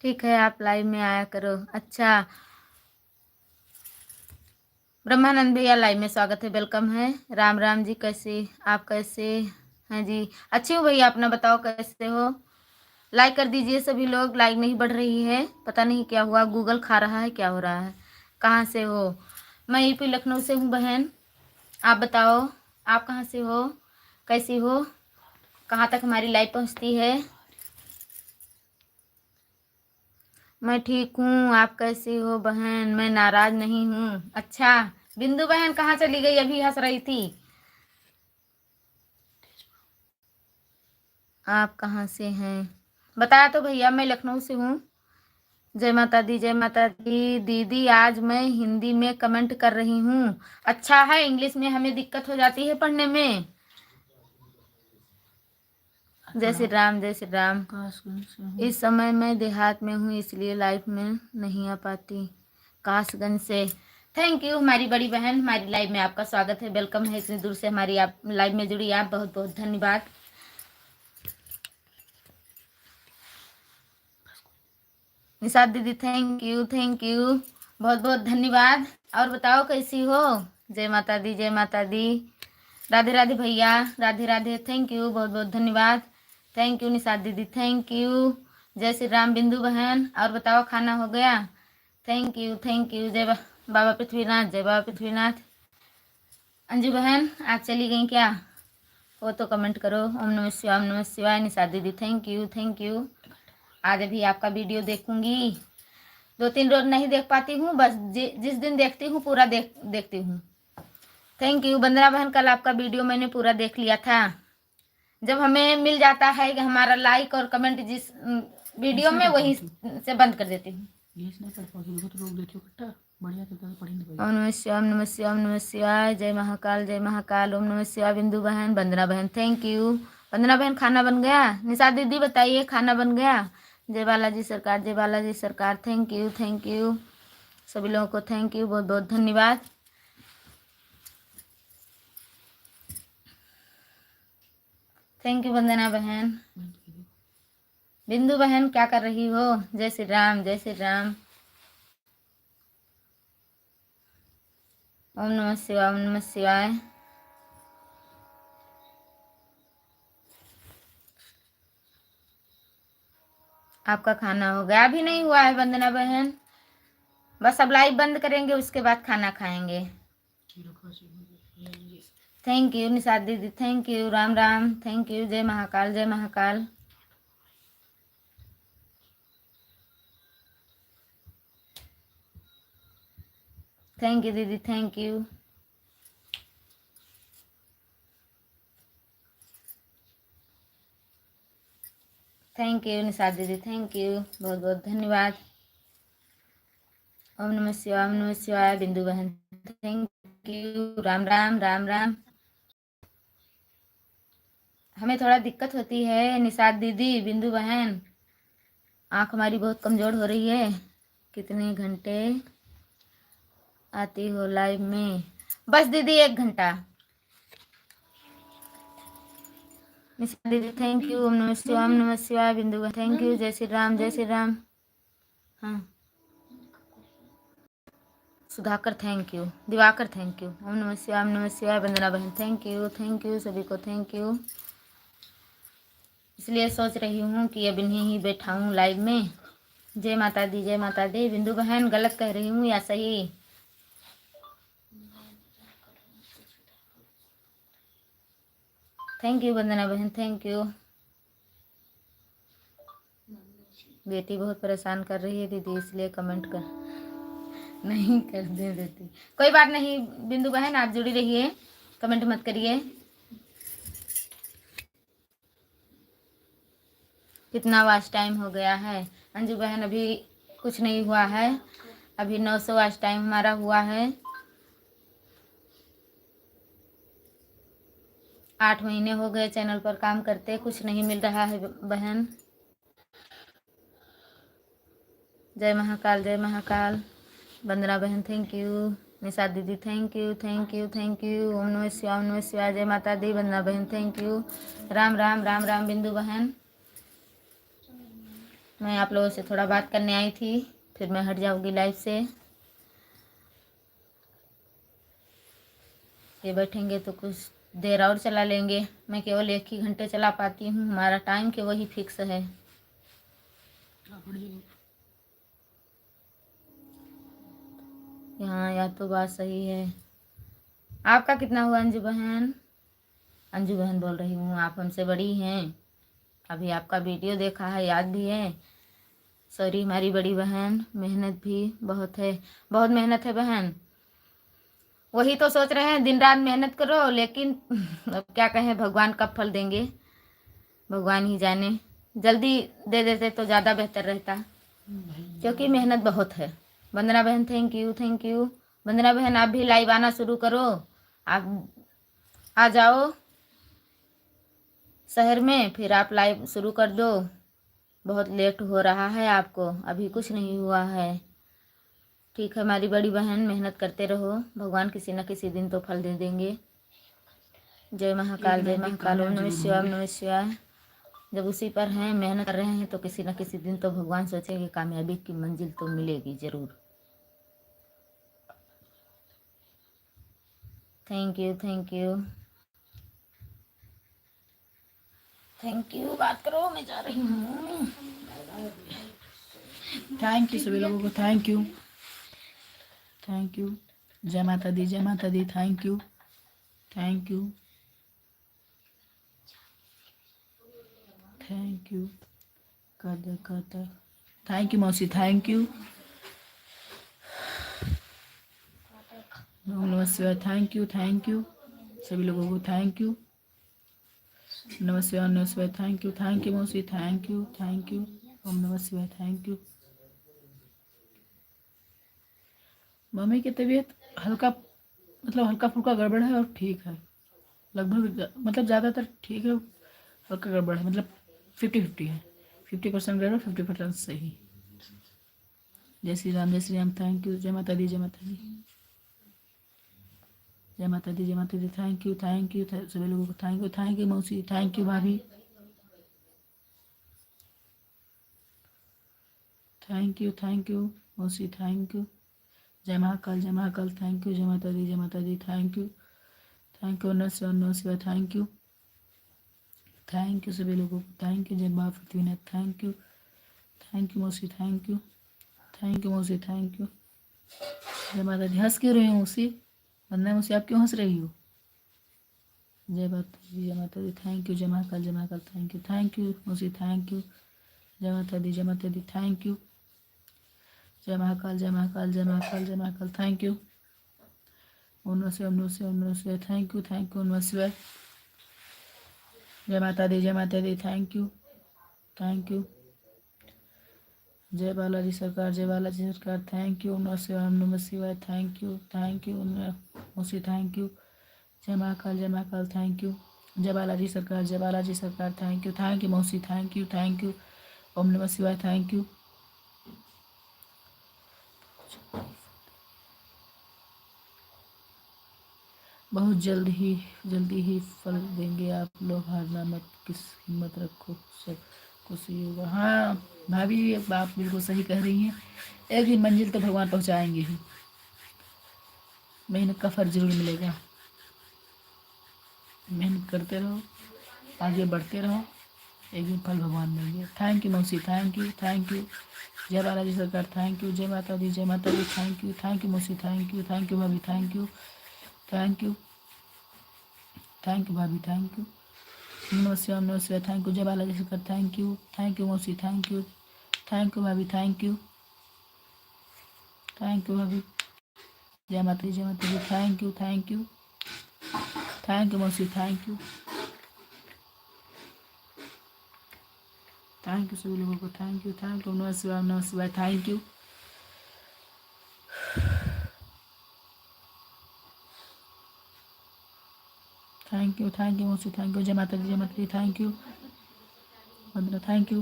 ठीक है, आप लाइव में आया करो। अच्छा, ब्रह्मानंद भैया लाइव में स्वागत है, वेलकम है। राम राम जी, कैसे आप कैसे हैं जी? अच्छी हूँ भैया, अपना बताओ कैसे हो? लाइक कर दीजिए सभी लोग। लाइक नहीं बढ़ रही है, पता नहीं क्या हुआ, गूगल खा रहा है, क्या हो रहा है। कहाँ से हो? मैं यूपी लखनऊ से हूँ बहन। आप बताओ आप कहाँ से हो, कैसी हो, कहाँ तक हमारी लाइव पहुँचती है? मैं ठीक हूँ, आप कैसी हो बहन? मैं नाराज नहीं हूँ। अच्छा, बिंदु बहन कहाँ चली गई? अभी हंस रही थी। आप कहाँ से हैं? बताया तो भैया, मैं लखनऊ से हूँ। जय माता दी, जय माता दी। दीदी आज मैं हिंदी में कमेंट कर रही हूँ। अच्छा है, इंग्लिश में हमें दिक्कत हो जाती है पढ़ने में। जय श्री राम, जय श्री राम। इस समय मैं देहात में हूँ, इसलिए लाइव में नहीं आ पाती। कासगंज से। थैंक यू हमारी बड़ी बहन, हमारी लाइव में आपका स्वागत है, वेलकम है। इतनी दूर से हमारी आप लाइव में जुड़ी, आप बहुत बहुत धन्यवाद। निषाद दीदी थैंक यू, थैंक यू, बहुत बहुत धन्यवाद। और बताओ कैसी हो? जय माता दी, जय माता दी। राधे राधे भैया, राधे राधे, थैंक यू, बहुत बहुत धन्यवाद। थैंक यू निषाद दीदी, थैंक यू। जय श्री राम बिंदु बहन। और बताओ खाना हो गया? Thank you, thank you. जय बाबा पृथ्वीनाथ, जय बाबा पृथ्वीनाथ। अंजू बहन आज चली गई क्या? वो तो कमेंट करो। ओम नमः शिवाय, ओम नमः शिवाय। निषाद दीदी थैंक यू, थैंक यू। आज भी आपका वीडियो देखूंगी। 2-3 रोज नहीं देख पाती हूँ, बस जिस दिन देखती हूँ पूरा देखती हूँ। थैंक यू वंदना बहन, कल आपका वीडियो मैंने पूरा देख लिया था। जब हमें मिल जाता है कि हमारा लाइक और कमेंट जिस वीडियो में, वही से बंद कर देती हूँ। ओम नमः शिवाय, ओम नमः शिवाय, ओम नमः शिवाय। जय महाकाल, जय महाकाल। ओम नमः शिवाय। बिंदु बहन, वंदना बहन थैंक यू। वंदना बहन खाना बन गया? निशा दीदी बताइए खाना बन गया? जय बालाजी सरकार, जय बालाजी सरकार। थैंक यू, थैंक यू सभी लोगों को, थैंक यू, बहुत बहुत धन्यवाद। थैंक यू वंदना बहन। बिंदु बहन क्या कर रही हो? जय श्री राम, जय श्री राम। ओम नमः शिवाय, ओम नमः शिवाय। आपका खाना हो गया? अभी नहीं हुआ है वंदना बहन, बस अब लाइव बंद करेंगे उसके बाद खाना खाएंगे। थैंक यू निषाद दीदी, thank you. Ram Ram, thank you. जय महाकाल, जय महाकाल। थैंक यू दीदी, thank you. Thank you Nishad दीदी, थैंक यू, बहुत बहुत धन्यवाद। ओम नमः शिवाय, ओम नमः शिवाय। बिंदु बहन थैंक यू। राम राम, राम राम। हमें थोड़ा दिक्कत होती है निषाद दीदी, बिंदु बहन, आँख हमारी बहुत कमज़ोर हो रही है। कितने घंटे आती हो लाइव में? बस दीदी 1 घंटा। निशा दीदी थैंक यू, ओम नमः शिवाय, ओम नमः शिवाय। बिंदु बहन थैंक यू, जय श्री राम, जय श्री राम। हाँ, Sudhakar thank you, Divakar thank you, ओम नमः शिवाय, ओम नमः शिवाय। वंदना बहन थैंक यू, सभी को थैंक यू। इसलिए सोच रही हूँ कि अब इन्हें ही बैठाऊँ लाइव में। जय माता दी, जय माता दी। बिंदु बहन गलत कह रही हूँ या सही? थैंक यू वंदना बहन, थैंक यू। बेटी बहुत परेशान कर रही है दीदी, इसलिए कमेंट कर नहीं कर दे देती। कोई बात नहीं बिंदु बहन, आप जुड़ी रहिए, कमेंट मत करिए। कितना वाच टाइम हो गया है अंजू बहन? अभी कुछ नहीं हुआ है, अभी 900 वाच टाइम हमारा हुआ है। 8 महीने हो गए चैनल पर काम करते, कुछ नहीं मिल रहा है बहन। जय महाकाल, जय महाकाल। वंदना बहन थैंक यू, निशा दीदी thank you, thank you, thank you. ओम नमः शिवाय, ओम नमः शिवाय। जय माता दी। वंदना बहन थैंक यू। राम राम, राम राम। बिंदु बहन, मैं आप लोगों से थोड़ा बात करने आई थी, फिर मैं हट जाऊंगी लाइव से। ये बैठेंगे तो कुछ देर और चला लेंगे। मैं केवल 1 ही घंटे चला पाती हूँ, हमारा टाइम के वही फिक्स है। हाँ, या तो बात सही है। आपका कितना हुआ अंजू बहन? अंजू बहन बोल रही हूँ, आप हमसे बड़ी हैं, अभी आपका वीडियो देखा है, याद भी है। सॉरी हमारी बड़ी बहन, मेहनत भी बहुत है, बहुत मेहनत है बहन। वही तो सोच रहे हैं दिन रात मेहनत करो, लेकिन अब क्या कहें, भगवान कब फल देंगे भगवान ही जाने। जल्दी दे देते तो ज़्यादा बेहतर रहता, क्योंकि मेहनत बहुत है। वंदना बहन थैंक यू, थैंक यू। वंदना बहन आप भी लाइव आना शुरू करो, आप आ जाओ शहर में, फिर आप लाइव शुरू कर दो। बहुत लेट हो रहा है आपको, अभी कुछ नहीं हुआ है। ठीक है हमारी बड़ी बहन, मेहनत करते रहो, भगवान किसी न किसी दिन तो फल दे देंगे। जय महाकाल, जय महाकाल। ओम नमः शिवाय, ओम नमः शिवाय। जब उसी पर हैं, मेहनत कर रहे हैं, तो किसी न किसी दिन तो भगवान सोचेंगे कामयाबी की मंजिल तो मिलेगी जरूर। Thank you, thank you, thank you. बात करो, मैं जा रही हूँ।
थैंक यू सभी लोगों को, थैंक यू, थैंक यू। जय माता दी, जय माता दी। Thank you, thank you, thank you. कर थैंक यू मौसी, थैंक यू। ओम नमः शिवाय, थैंक यू, थैंक यू सभी लोगों को, थैंक यू। नमः शिवाय, नमः शिवाय। थैंक यू मौसी, थैंक यू, थैंक यू। ओम नमः शिवाय, थैंक यू। मम्मी की तबीयत हल्का, मतलब हल्का फुल्का गड़बड़ है और ठीक है, लगभग मतलब ज़्यादातर ठीक है, हल्का गड़बड़ है, मतलब 50-50 है। 50% गड़बड़, 50% सही। जय श्री राम, जय श्री राम। Thank you. जय माता दी, जय माता दी। जय माता दी, जय माता दी। थैंक यू, थैंक यू सभी लोगों को, थैंक यू मौसी, थैंक यू भाभी, थैंक यू मौसी, थैंक यू। जय महाकाल, जय महाकाल। Thank you. जय माता दी, जय माता दी। Thank you, thank you. नमः शिवाय, थैंक यू, थैंक यू सभी लोगों को, थैंक यू। जय माँ पृथ्वीनाथ, थैंक यू मौसी, थैंक यू मौसी, थैंक यू। जय माता दी। हंस क्यों रही हो मौसी? वंदना मौसी आप क्यों हंस रही हो? जय माता दी, जय माता दी। Thank you. जय महाकाल, जय महाकाल। थैंक यू मौसी, थैंक यू। जय माता दी, जय माता दी। Thank you. जय महाकाल, जय महाकाल, जय महाकाल, जय महाकाल। Thank you. ओम नमः शिवाय, ओम नमः शिवाय, ओम नमः शिवाय। थैंक यू, ओम नमः शिवाय। जय माता दी, जय माता दी। Thank you. जय बालाजी सरकार, जय बालाजी सरकार। Thank you. ओम नमः शिवाय, ओम नमः शिवाय। Thank you. मौसी, थैंक यू। जय महाकाल, जय महाकाल। Thank you. जय बालाजी सरकार, जय बालाजी सरकार। थैंक यू मौसी, थैंक यू। ओम नमः शिवाय, थैंक यू। बहुत जल्दी ही फल देंगे आप लोग, हारना मत, किस हिम्मत रखो, सब कुछ ही होगा। हाँ भाभी, आप बिल्कुल सही कह रही हैं, एक दिन मंजिल तो भगवान पहुंचाएंगे ही, मेहनत का फल जरूर मिलेगा। मेहनत करते रहो, आगे बढ़ते रहो, एक दिन फल भगवान देंगे। थैंक यू मौसी, थैंक यू। जय बालाजी सरकार, थैंक यू। जय माता दी, थैंक यू मौसी, थैंक यू भाभी, थैंक यू भाभी, थैंक यू। नमस्ते, थैंक यू। जय बालाजी सरकार, थैंक यू मौसी, थैंक यू भाभी, थैंक यू भाभी। जय माता दी, थैंक यू मौसी, थैंक यू सभी लोगों को, थैंक यू। नमस्ते, थैंक यू। थैंक यू मौसी, थैंक यू। जय माता दी, thank you Vandana, thank you.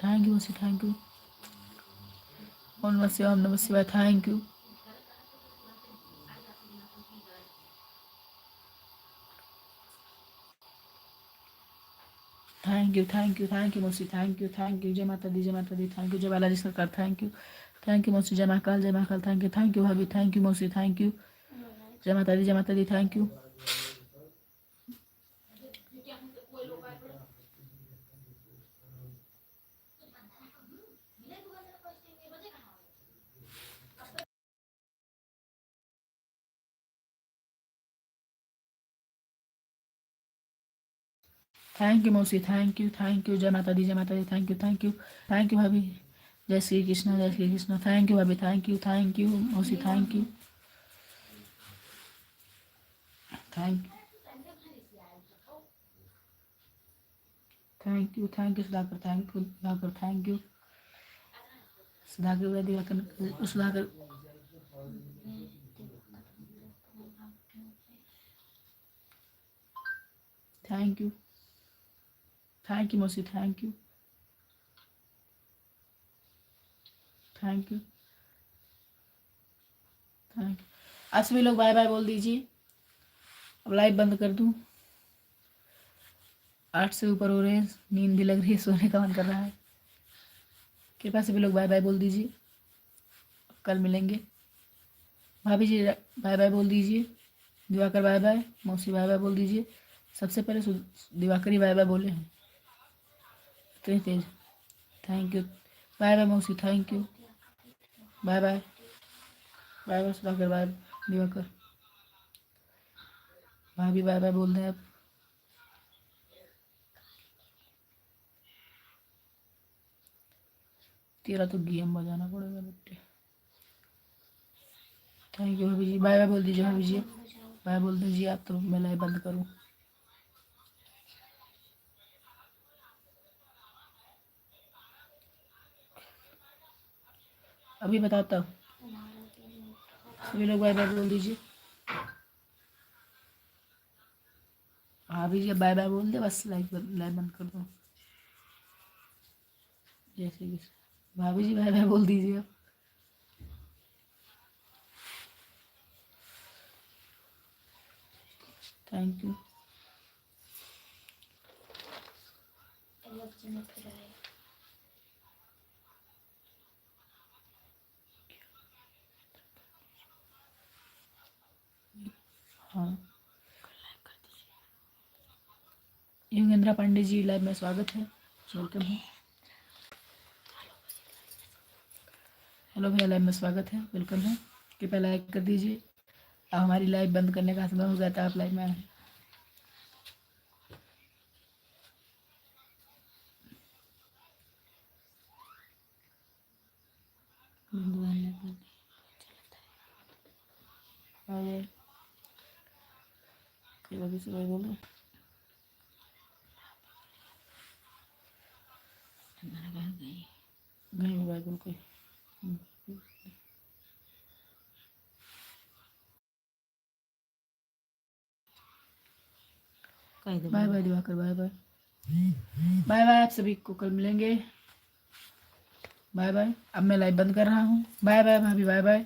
Thank you मौसी, थैंक यू। ओम नमः शिवाय, थैंक यू। थैंक यू मौसी, थैंक यू। जय माता दी, थैंक यू। जय बालाजी सरकार, थैंक यू मौसी। जय महाकाल, थैंक यू भाभी, थैंक यू मौसी, थैंक यू। जय माता दी, थैंक यू। थैंक यू मौसी, थैंक यू। जय माता दी, थैंक यू भाभी। जय श्री कृष्ण। थैंक यू भाभी, थैंक यू मौसी, thank you. Sudhakar, thank you Sudhakar, Diwakar, Sudhakar. Thank you मौसी, थैंक यू। आप सभी लोग बाय बाय बोल दीजिए, अब लाइव बंद कर दूं। 8 से ऊपर हो रहे हैं, नींद भी लग रही है, सोने का मन कर रहा है। कृपया सभी लोग बाय बाय बोल दीजिए, कल मिलेंगे। भाभी जी बाय बाय बोल दीजिए, दिवाकर बाय बाय, मौसी बाय बाय बोल दीजिए। सबसे पहले दिवाकर ही बाय बाय बोले हैं, इतनी तेज। थैंक यू, बाय बाय मौसी, thank you, bye bye Sudhakar, bye Diwakar. भाभी बाय बाय बोल दें अब। तेरा तो गेम बजाना पड़ेगा बेटे। थैंक यू भाभी जी, बाय बाय बोल दीजिए भाभी जी, बाय बोल दीजिए आप, तो मैं लाइव बंद करूँ। अभी बताता हूँ, सभी लोग बाय बाय बोल दीजिए। भाभी जी बाय बाय बोल दे, बस लाइव बंद कर दो। जय श्री कृष्ण। भाभी जी बाय बाय बोल दीजिए अब। Thank you. हाँ, योगेंद्रा पांडे जी लाइव में स्वागत है, वेलकम है। हेलो भैया, लाइव में स्वागत है, वेलकम है। कृपया लाइक कर दीजिए। अब हमारी लाइव बंद करने का समय हो गया था, आप लाइव में आए। बोलो गई मोबाइल कोई। Bye bye Diwakar, bye bye bye bye. आप सभी को कल मिलेंगे। Bye bye. अब मैं लाइव बंद कर रहा हूँ। बाय बाय भाभी, बाय बाय।